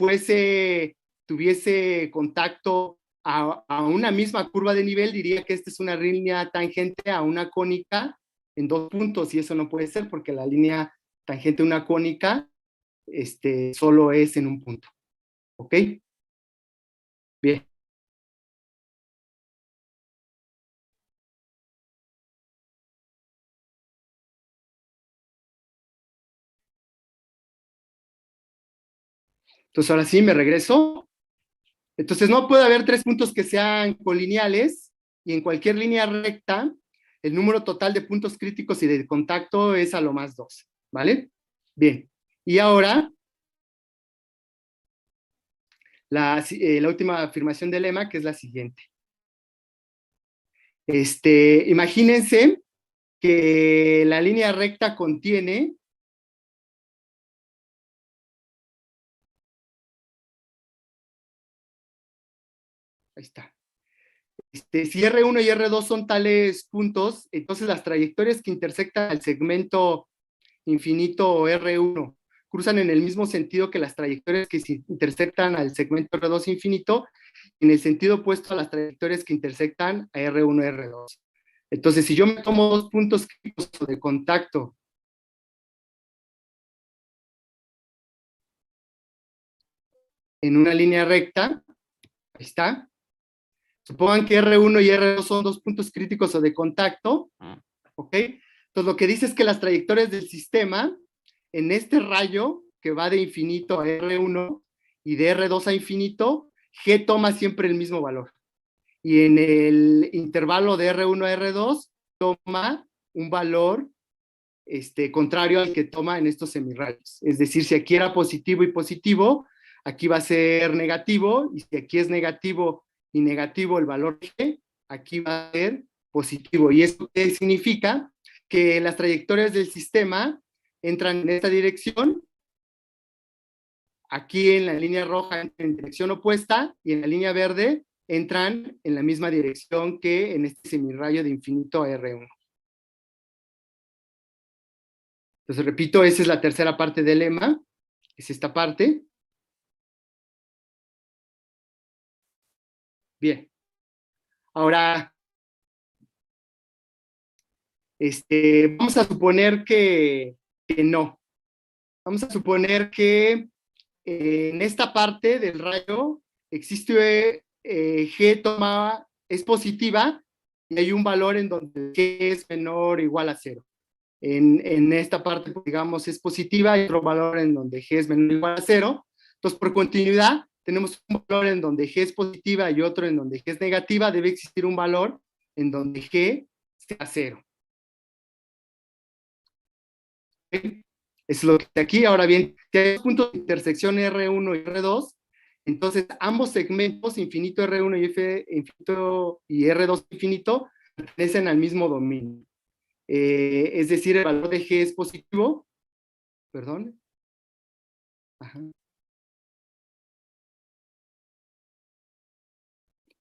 tuviese contacto a una misma curva de nivel, diría que esta es una línea tangente a una cónica en 2 puntos, y eso no puede ser porque la línea tangente a una cónica solo es en un punto. ¿Ok? Bien. Entonces ahora sí me regreso. Entonces no puede haber 3 puntos que sean colineales, y en cualquier línea recta el número total de puntos críticos y de contacto es a lo más 2, ¿vale? Bien, y ahora la última afirmación del lema, que es la siguiente. Imagínense que la línea recta contiene, ahí está, si R1 y R2 son tales puntos, entonces las trayectorias que intersectan el segmento infinito R1 cruzan en el mismo sentido que las trayectorias que se intersectan al segmento R2 infinito, en el sentido opuesto a las trayectorias que intersectan a R1 y R2. Entonces, si yo me tomo 2 puntos de contacto en una línea recta, Ahí está. Supongan que R1 y R2 son dos puntos críticos o de contacto, ¿ok? Entonces lo que dice es que las trayectorias del sistema, en este rayo que va de infinito a R1 y de R2 a infinito, G toma siempre el mismo valor. Y en el intervalo de R1 a R2 toma un valor contrario al que toma en estos semirrayos. Es decir, si aquí era positivo y positivo, aquí va a ser negativo, y si aquí es negativo y negativo el valor G, aquí va a ser positivo. ¿Y eso qué significa? Que las trayectorias del sistema entran en esta dirección, aquí en la línea roja en dirección opuesta, y en la línea verde entran en la misma dirección que en este semirrayo de infinito a R1. Entonces, repito, esa es la tercera parte del lema, es esta parte. Bien. Ahora, vamos a suponer que no. Vamos a suponer que en esta parte del rayo existe G es positiva y hay un valor en donde G es menor o igual a 0. En esta parte, digamos, es positiva, y otro valor en donde G es menor o igual a 0. Entonces, por continuidad, tenemos un valor en donde G es positiva y otro en donde G es negativa. Debe existir un valor en donde G sea 0. ¿Okay? Es lo que está aquí. Ahora bien, si hay puntos de intersección R1 y R2, entonces ambos segmentos, infinito R1 y F infinito y R2 infinito, pertenecen al mismo dominio. Es decir, el valor de G es positivo. Perdón. Ajá.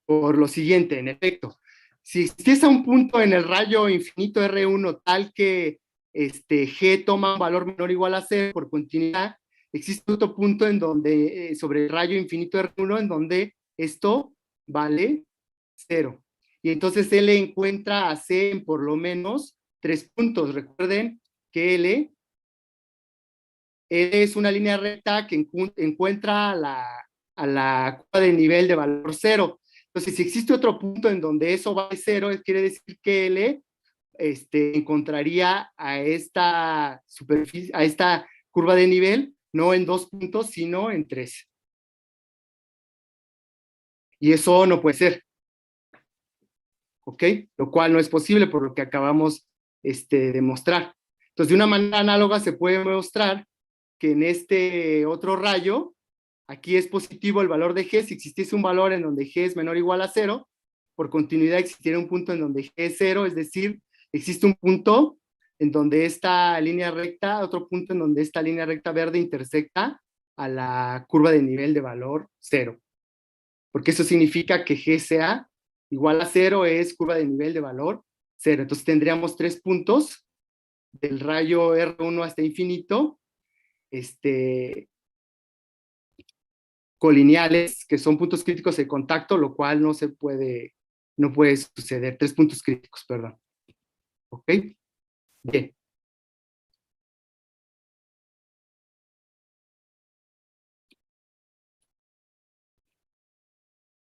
Por lo siguiente, en efecto, si existiese un punto en el rayo infinito R1 tal que G toma un valor menor o igual a 0 por continuidad, existe otro punto en donde, sobre el rayo infinito R1, en donde esto vale 0. Y entonces L encuentra a C en por lo menos 3 puntos. Recuerden que L es una línea recta que encuentra a la curva de nivel de valor 0. Entonces, si existe otro punto en donde eso vale 0, quiere decir que L encontraría a esta superficie, a esta curva de nivel, no en 2 puntos, sino en 3. Y eso no puede ser. ¿Ok? Lo cual no es posible por lo que acabamos de mostrar. Entonces, de una manera análoga se puede mostrar que en este otro rayo, aquí es positivo el valor de G. Si existiese un valor en donde G es menor o igual a 0, por continuidad existiera un punto en donde G es 0, es decir, existe un punto en donde esta línea recta, otro punto en donde esta línea recta verde intersecta a la curva de nivel de valor 0. Porque eso significa que G sea igual a 0 es curva de nivel de valor 0. Entonces tendríamos 3 puntos del rayo R1 hasta infinito, colineales, que son puntos críticos de contacto, lo cual no puede suceder. 3 puntos críticos, perdón. ¿Ok? Bien.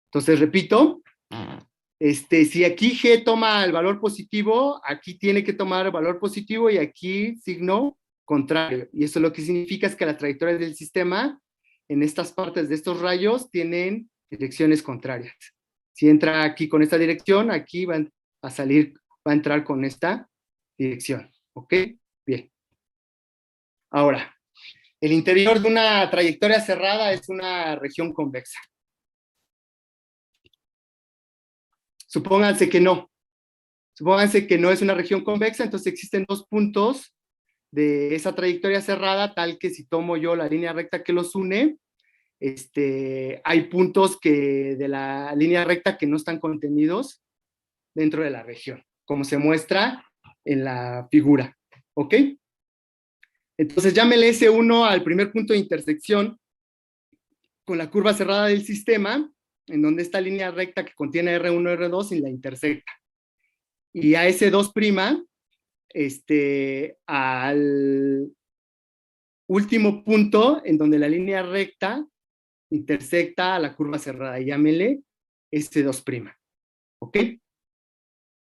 Entonces, repito, si aquí G toma el valor positivo, aquí tiene que tomar el valor positivo y aquí signo contrario. Y eso lo que significa es que las trayectorias del sistema en estas partes de estos rayos tienen direcciones contrarias. Si entra aquí con esta dirección, aquí va a salir, va a entrar con esta dirección. ¿Ok? Bien. Ahora, el interior de una trayectoria cerrada es una región convexa. Supónganse que no. Supónganse que no es una región convexa, entonces existen dos puntos de esa trayectoria cerrada, tal que si tomo yo la línea recta que los une, hay puntos de la línea recta que no están contenidos dentro de la región, como se muestra en la figura. ¿Ok? Entonces llámele S1 al primer punto de intersección con la curva cerrada del sistema, en donde esta línea recta que contiene R1 y R2 y la intersecta. Y a S2' al último punto en donde la línea recta intersecta a la curva cerrada. Llámenle S2'. ¿Ok?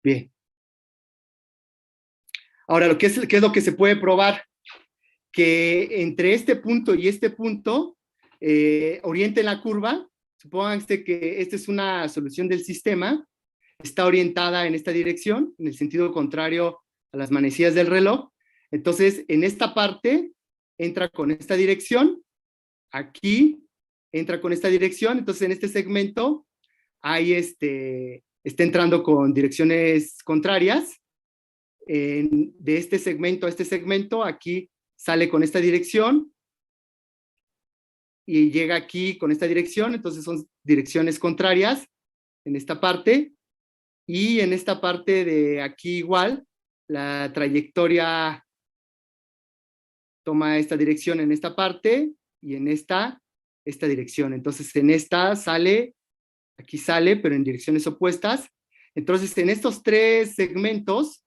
Bien. Ahora, ¿qué es lo que se puede probar? Que entre este punto y este punto orienten la curva. Supónganse que esta es una solución del sistema, está orientada en esta dirección, en el sentido contrario a las manecillas del reloj. Entonces, en esta parte entra con esta dirección, aquí entra con esta dirección, entonces en este segmento hay está entrando con direcciones contrarias. De este segmento a este segmento, aquí sale con esta dirección y llega aquí con esta dirección, entonces son direcciones contrarias en esta parte, y en esta parte de aquí igual, la trayectoria toma esta dirección en esta parte y en esta dirección. Entonces en esta sale, aquí sale, pero en direcciones opuestas. Entonces en estos tres segmentos,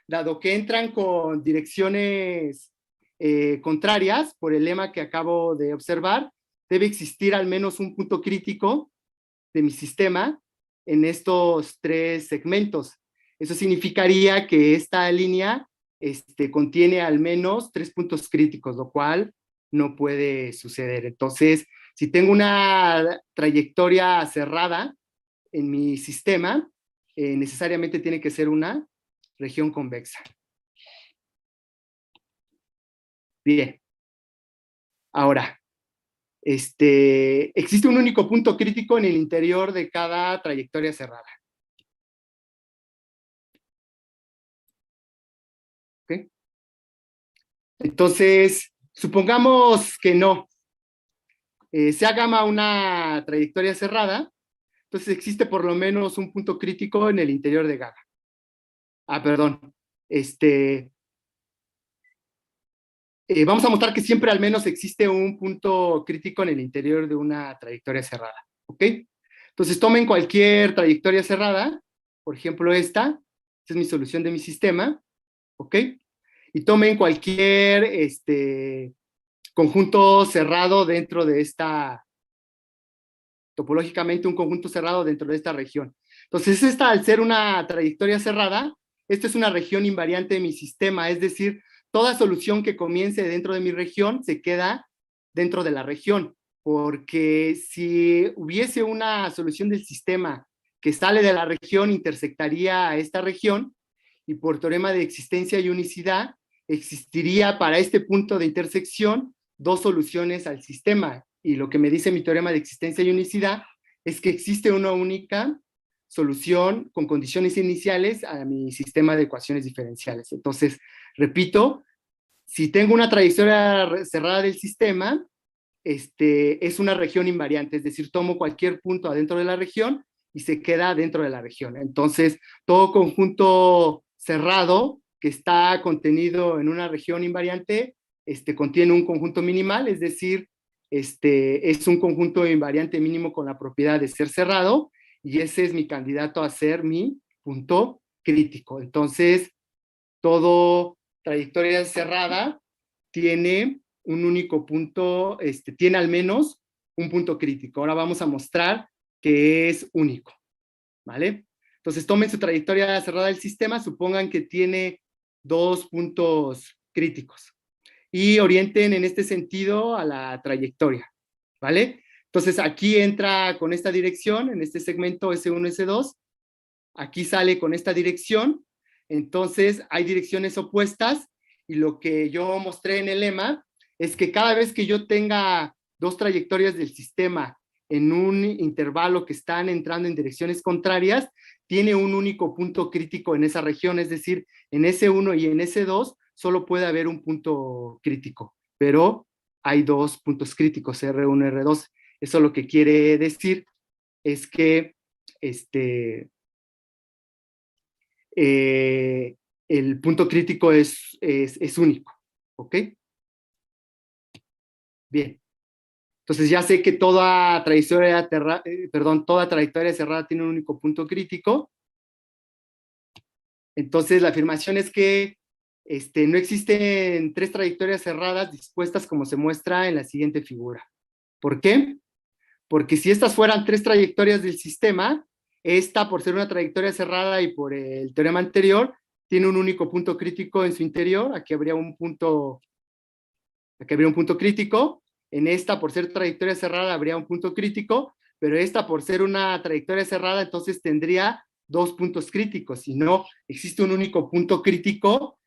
dado que entran con direcciones contrarias, por el lema que acabo de observar, debe existir al menos un punto crítico de mi sistema en estos tres segmentos. Eso significaría que esta línea contiene al menos 3 puntos críticos, lo cual no puede suceder. Entonces, si tengo una trayectoria cerrada en mi sistema, necesariamente tiene que ser una región convexa. Bien. Ahora, existe un único punto crítico en el interior de cada trayectoria cerrada. ¿Ok? Entonces, supongamos que no. Sea gamma una trayectoria cerrada, entonces existe por lo menos un punto crítico en el interior de gamma. Perdón. Vamos a mostrar que siempre al menos existe un punto crítico en el interior de una trayectoria cerrada. ¿Ok? Entonces tomen cualquier trayectoria cerrada, por ejemplo esta es mi solución de mi sistema, ¿ok? Y tomen cualquier conjunto cerrado dentro de esta, topológicamente un conjunto cerrado dentro de esta región. Entonces esta, al ser una trayectoria cerrada, esta es una región invariante de mi sistema, es decir, toda solución que comience dentro de mi región se queda dentro de la región, porque si hubiese una solución del sistema que sale de la región, intersectaría a esta región, y por teorema de existencia y unicidad, existiría para este punto de intersección dos soluciones al sistema. Y lo que me dice mi teorema de existencia y unicidad es que existe una única solución con condiciones iniciales a mi sistema de ecuaciones diferenciales. Entonces, repito, si tengo una trayectoria cerrada del sistema, es una región invariante, es decir, tomo cualquier punto adentro de la región y se queda dentro de la región. Entonces, todo conjunto cerrado que está contenido en una región invariante, contiene un conjunto minimal, es decir, es un conjunto invariante mínimo con la propiedad de ser cerrado, y ese es mi candidato a ser mi punto crítico. Entonces, todo trayectoria cerrada tiene un único punto, tiene al menos un punto crítico. Ahora vamos a mostrar que es único, ¿vale? Entonces tomen su trayectoria cerrada del sistema, supongan que tiene 2 puntos críticos y orienten en este sentido a la trayectoria, ¿vale? Entonces aquí entra con esta dirección, en este segmento S1, S2, aquí sale con esta dirección, entonces hay direcciones opuestas, y lo que yo mostré en el lema es que cada vez que yo tenga dos trayectorias del sistema en un intervalo que están entrando en direcciones contrarias, tiene un único punto crítico en esa región, es decir, en S1 y en S2 solo puede haber un punto crítico, pero hay dos puntos críticos, R1 y R2. Eso lo que quiere decir es que el punto crítico es único, ¿ok? Bien. Entonces ya sé que toda trayectoria cerrada tiene un único punto crítico. Entonces la afirmación es que no existen tres trayectorias cerradas dispuestas como se muestra en la siguiente figura. ¿Por qué? porque si estas fueran tres trayectorias del sistema, esta, por ser una trayectoria cerrada y por el teorema anterior, tiene un único punto crítico en su interior. Aquí habría un punto crítico. En esta, por ser trayectoria cerrada, habría un punto crítico, pero esta, por ser una trayectoria cerrada, entonces tendría dos puntos críticos, y no existe un único punto crítico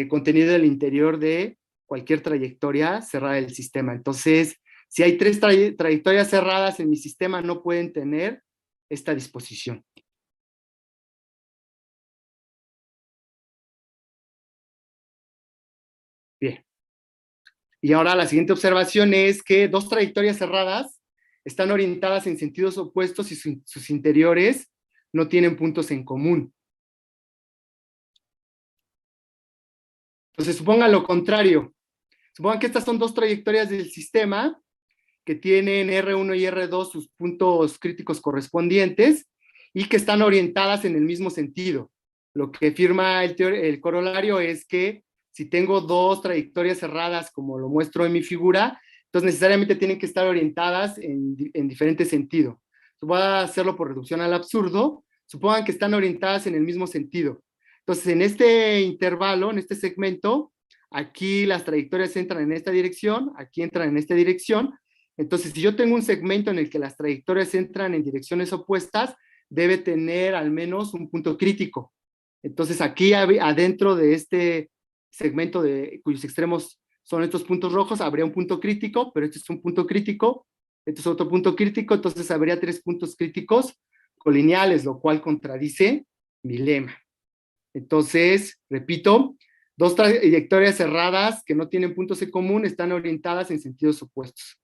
contenido en el interior de cualquier trayectoria cerrada del sistema. Entonces, si hay tres trayectorias cerradas en mi sistema, no pueden tener esta disposición. Bien. Y ahora la siguiente observación es que dos trayectorias cerradas están orientadas en sentidos opuestos y sus interiores no tienen puntos en común. Entonces, supongan lo contrario. Supongan que estas son dos trayectorias del sistema que tienen R1 y R2 sus puntos críticos correspondientes y que están orientadas en el mismo sentido. Lo que afirma el corolario es que si tengo dos trayectorias cerradas, como lo muestro en mi figura, entonces necesariamente tienen que estar orientadas en diferente sentido. Voy a hacerlo por reducción al absurdo. Supongan que están orientadas en el mismo sentido. Entonces, en este intervalo, en este segmento, aquí las trayectorias entran en esta dirección, aquí entran en esta dirección. Entonces, si yo tengo un segmento en el que las trayectorias entran en direcciones opuestas, debe tener al menos un punto crítico. Entonces, aquí adentro de este segmento cuyos extremos son estos puntos rojos, habría un punto crítico, pero este es un punto crítico, este es otro punto crítico, entonces habría tres puntos críticos colineales, lo cual contradice mi lema. Entonces, repito, dos trayectorias cerradas que no tienen puntos en común están orientadas en sentidos opuestos.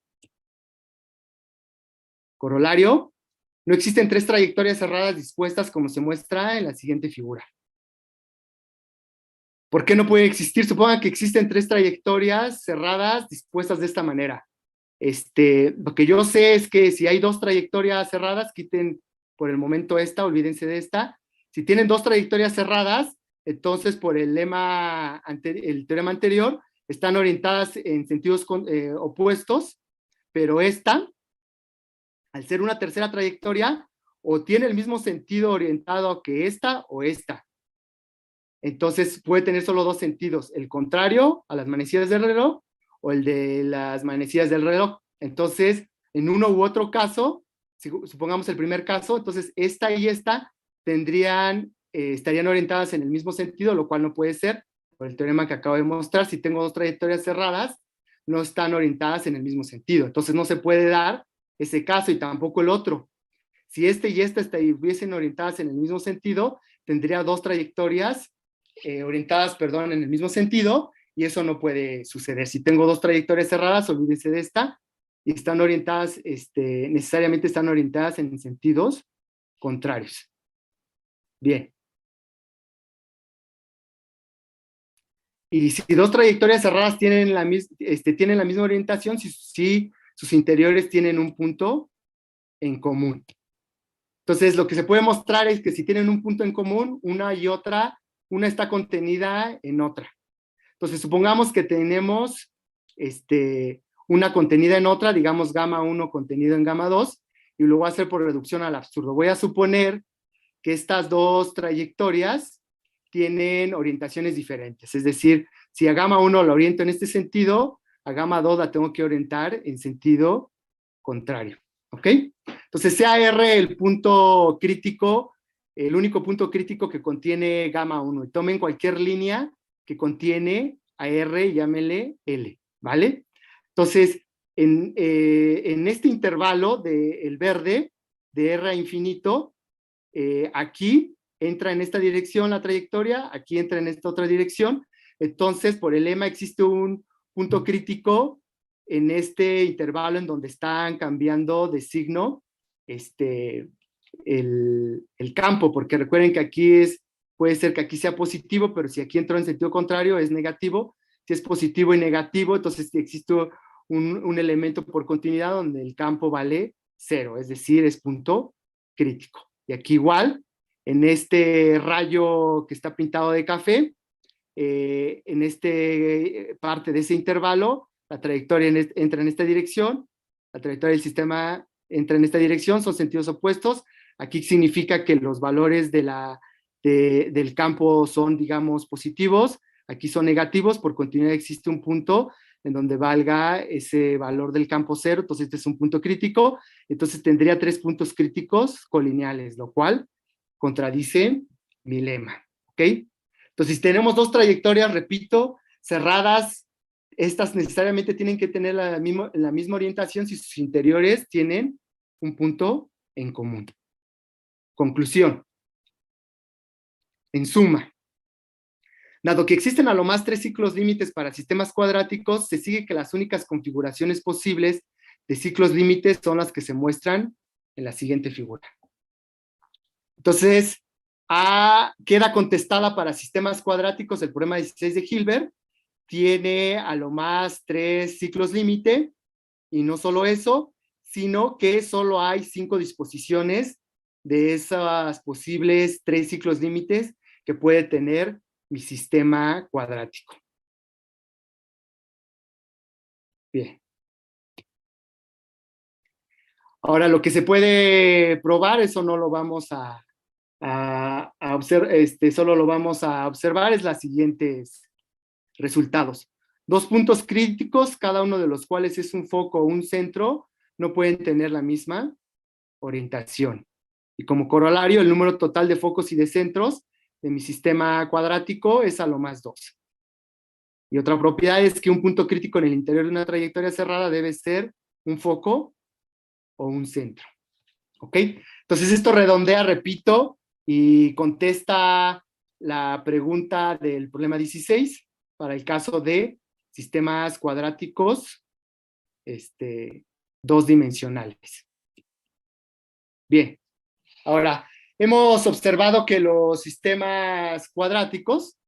Corolario, no existen tres trayectorias cerradas dispuestas como se muestra en la siguiente figura. ¿Por qué no puede existir? Supongan que existen tres trayectorias cerradas dispuestas de esta manera. Lo que yo sé es que si hay dos trayectorias cerradas, quiten por el momento esta, olvídense de esta. Si tienen dos trayectorias cerradas, entonces por el teorema anterior, están orientadas en sentidos opuestos, pero esta, al ser una tercera trayectoria, o tiene el mismo sentido orientado que esta o esta. Entonces puede tener solo dos sentidos, el contrario a las manecillas del reloj o el de las manecillas del reloj. Entonces, en uno u otro caso, supongamos el primer caso, entonces esta y esta estarían orientadas en el mismo sentido, lo cual no puede ser por el teorema que acabo de mostrar. Si tengo dos trayectorias cerradas, no están orientadas en el mismo sentido. Entonces no se puede dar ese caso y tampoco el otro. Si este y esta estuviesen orientadas en el mismo sentido, tendría dos trayectorias orientadas, perdón, en el mismo sentido, y eso no puede suceder. Si tengo dos trayectorias cerradas, olvídense de esta, y están orientadas, necesariamente están orientadas en sentidos contrarios. Bien. Y si dos trayectorias cerradas tienen la misma orientación, si sus interiores tienen un punto en común. Entonces, lo que se puede mostrar es que si tienen un punto en común, una y otra, una está contenida en otra. Entonces, supongamos que tenemos una contenida en otra, digamos gamma 1 contenido en gamma 2, y lo voy a hacer por reducción al absurdo. Voy a suponer que estas dos trayectorias tienen orientaciones diferentes. Es decir, si a gamma 1 la oriento en este sentido, a gamma 2 la tengo que orientar en sentido contrario. ¿Ok? Entonces, sea R el punto crítico, el único punto crítico que contiene gamma 1. Y tomen cualquier línea que contiene a R y llámenle L, ¿vale? Entonces, en este intervalo del verde, de R a infinito, aquí entra en esta dirección la trayectoria, aquí entra en esta otra dirección. Entonces, por el lema existe un punto crítico en este intervalo en donde están cambiando de signo el campo, porque recuerden que aquí puede ser que aquí sea positivo, pero si aquí entró en sentido contrario es negativo. Si es positivo y negativo, entonces existe un elemento por continuidad donde el campo vale 0, es decir, es punto crítico. Y aquí igual, en este rayo que está pintado de café, en parte de ese intervalo, la trayectoria entra en esta dirección, la trayectoria del sistema entra en esta dirección, son sentidos opuestos. Aquí significa que los valores del campo son, digamos, positivos. Aquí son negativos, por continuidad existe un punto en donde valga ese valor del campo cero, entonces este es un punto crítico, entonces tendría 3 puntos críticos colineales, lo cual contradice mi lema, ¿ok? Entonces, si tenemos 2 trayectorias, repito, cerradas, estas necesariamente tienen que tener la misma orientación si sus interiores tienen un punto en común. Conclusión. En suma, dado que existen a lo más 3 ciclos límites para sistemas cuadráticos, se sigue que las únicas configuraciones posibles de ciclos límites son las que se muestran en la siguiente figura. Entonces, queda contestada para sistemas cuadráticos el problema 16 de Hilbert, tiene a lo más 3 ciclos límite, y no solo eso, sino que solo hay 5 disposiciones de esas posibles 3 ciclos límites que puede tener mi sistema cuadrático. Bien. Ahora, lo que se puede probar, eso no lo vamos a observar, solo lo vamos a observar, es las siguientes resultados. 2 puntos críticos, cada uno de los cuales es un foco o un centro, no pueden tener la misma orientación. Y como corolario, el número total de focos y de centros de mi sistema cuadrático es a lo más 2. Y otra propiedad es que un punto crítico en el interior de una trayectoria cerrada debe ser un foco o un centro. ¿Ok? Entonces esto redondea, repito, y contesta la pregunta del problema 16 para el caso de sistemas cuadráticos 2-dimensionales. Bien, ahora, hemos observado que los sistemas cuadráticos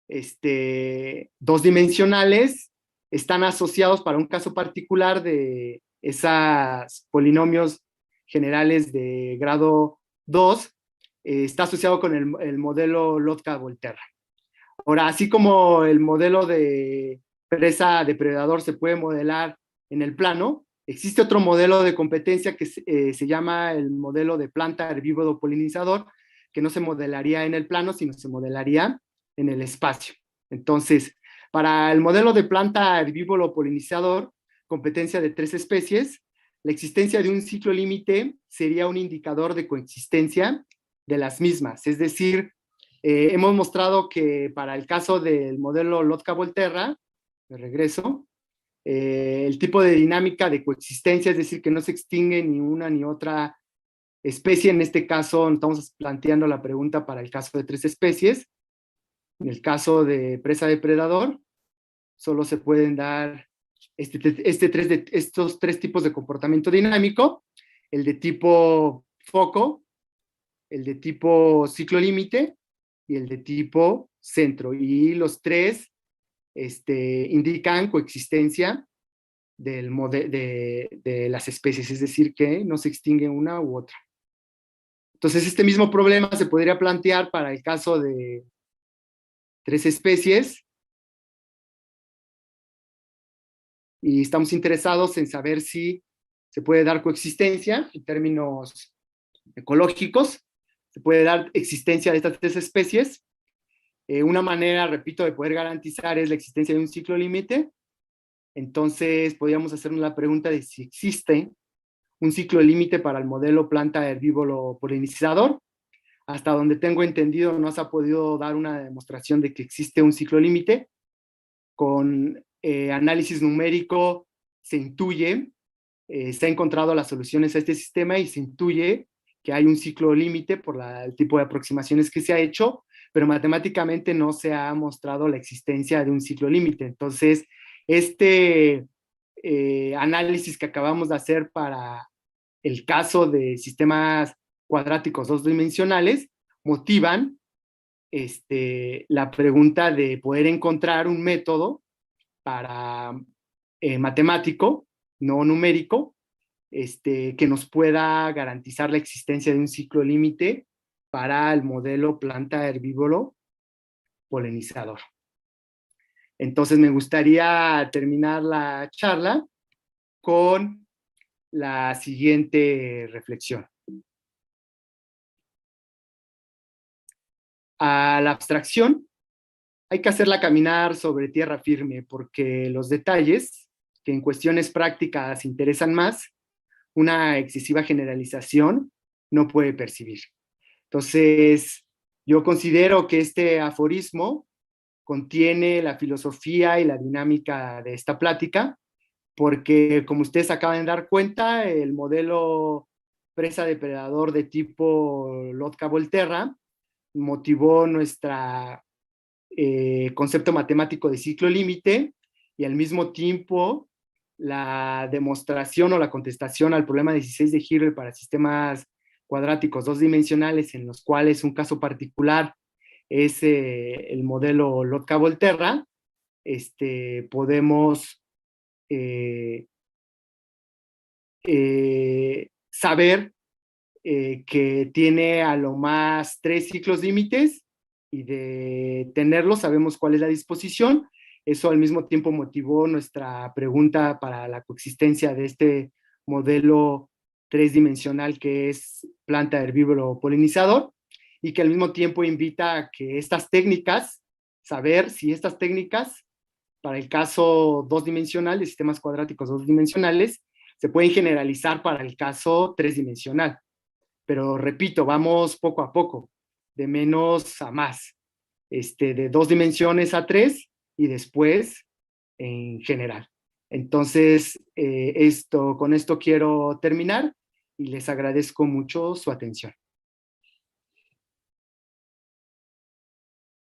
2-dimensionales están asociados para un caso particular de esos polinomios generales de grado 2, está asociado con el modelo Lotka-Volterra. Ahora, así como el modelo de presa-depredador se puede modelar en el plano, existe otro modelo de competencia que se llama el modelo de planta herbívoro polinizador, que no se modelaría en el plano, sino se modelaría en el espacio. Entonces, para el modelo de planta herbívoro polinizador, competencia de 3 especies, la existencia de un ciclo límite sería un indicador de coexistencia de las mismas. Es decir, hemos mostrado que para el caso del modelo Lotka-Volterra, de regreso, el tipo de dinámica de coexistencia, es decir, que no se extingue ni una ni otra especie, en este caso estamos planteando la pregunta para el caso de 3 especies, en el caso de presa-depredador, solo se pueden dar estos 3 tipos de comportamiento dinámico, el de tipo foco, el de tipo ciclo límite y el de tipo centro. Y los 3 indican coexistencia de las especies, es decir, que no se extingue una u otra. Entonces, este mismo problema se podría plantear para el caso de 3 especies, y estamos interesados en saber si se puede dar coexistencia en términos ecológicos, se puede dar existencia de estas 3 especies. Una manera, repito, de poder garantizar es la existencia de un ciclo límite. Entonces, podríamos hacernos la pregunta de si existe un ciclo límite para el modelo planta herbívoro polinizador. Hasta donde tengo entendido, no se ha podido dar una demostración de que existe un ciclo límite. Con análisis numérico se intuye, se ha encontrado las soluciones a este sistema y se intuye que hay un ciclo límite por el tipo de aproximaciones que se ha hecho, pero matemáticamente no se ha mostrado la existencia de un ciclo límite. Entonces, análisis que acabamos de hacer para el caso de sistemas cuadráticos 2-dimensionales motivan la pregunta de poder encontrar un método para matemático, no numérico, que nos pueda garantizar la existencia de un ciclo límite para el modelo planta herbívoro polinizador. Entonces me gustaría terminar la charla con la siguiente reflexión. A la abstracción hay que hacerla caminar sobre tierra firme, porque los detalles que en cuestiones prácticas interesan más, una excesiva generalización no puede percibir. Entonces, yo considero que este aforismo contiene la filosofía y la dinámica de esta plática, porque como ustedes acaban de dar cuenta, el modelo presa-depredador de tipo Lotka-Volterra motivó nuestra concepto matemático de ciclo límite y al mismo tiempo la demostración o la contestación al problema 16 de Hilbert para sistemas cuadráticos dos dimensionales, en los cuales un caso particular es el modelo Lotka-Volterra. Podemos saber que tiene a lo más 3 ciclos límites, y de tenerlo sabemos cuál es la disposición. Eso al mismo tiempo motivó nuestra pregunta para la coexistencia de este modelo 3-dimensional que es planta, herbívoro, polinizador, y que al mismo tiempo invita a que estas técnicas, saber si estas técnicas, para el caso 2-dimensional de sistemas cuadráticos 2-dimensionales, se pueden generalizar para el caso 3-dimensional. Pero repito, vamos poco a poco, de menos a más, de 2 dimensiones a 3 y después en general. Entonces, con esto quiero terminar y les agradezco mucho su atención.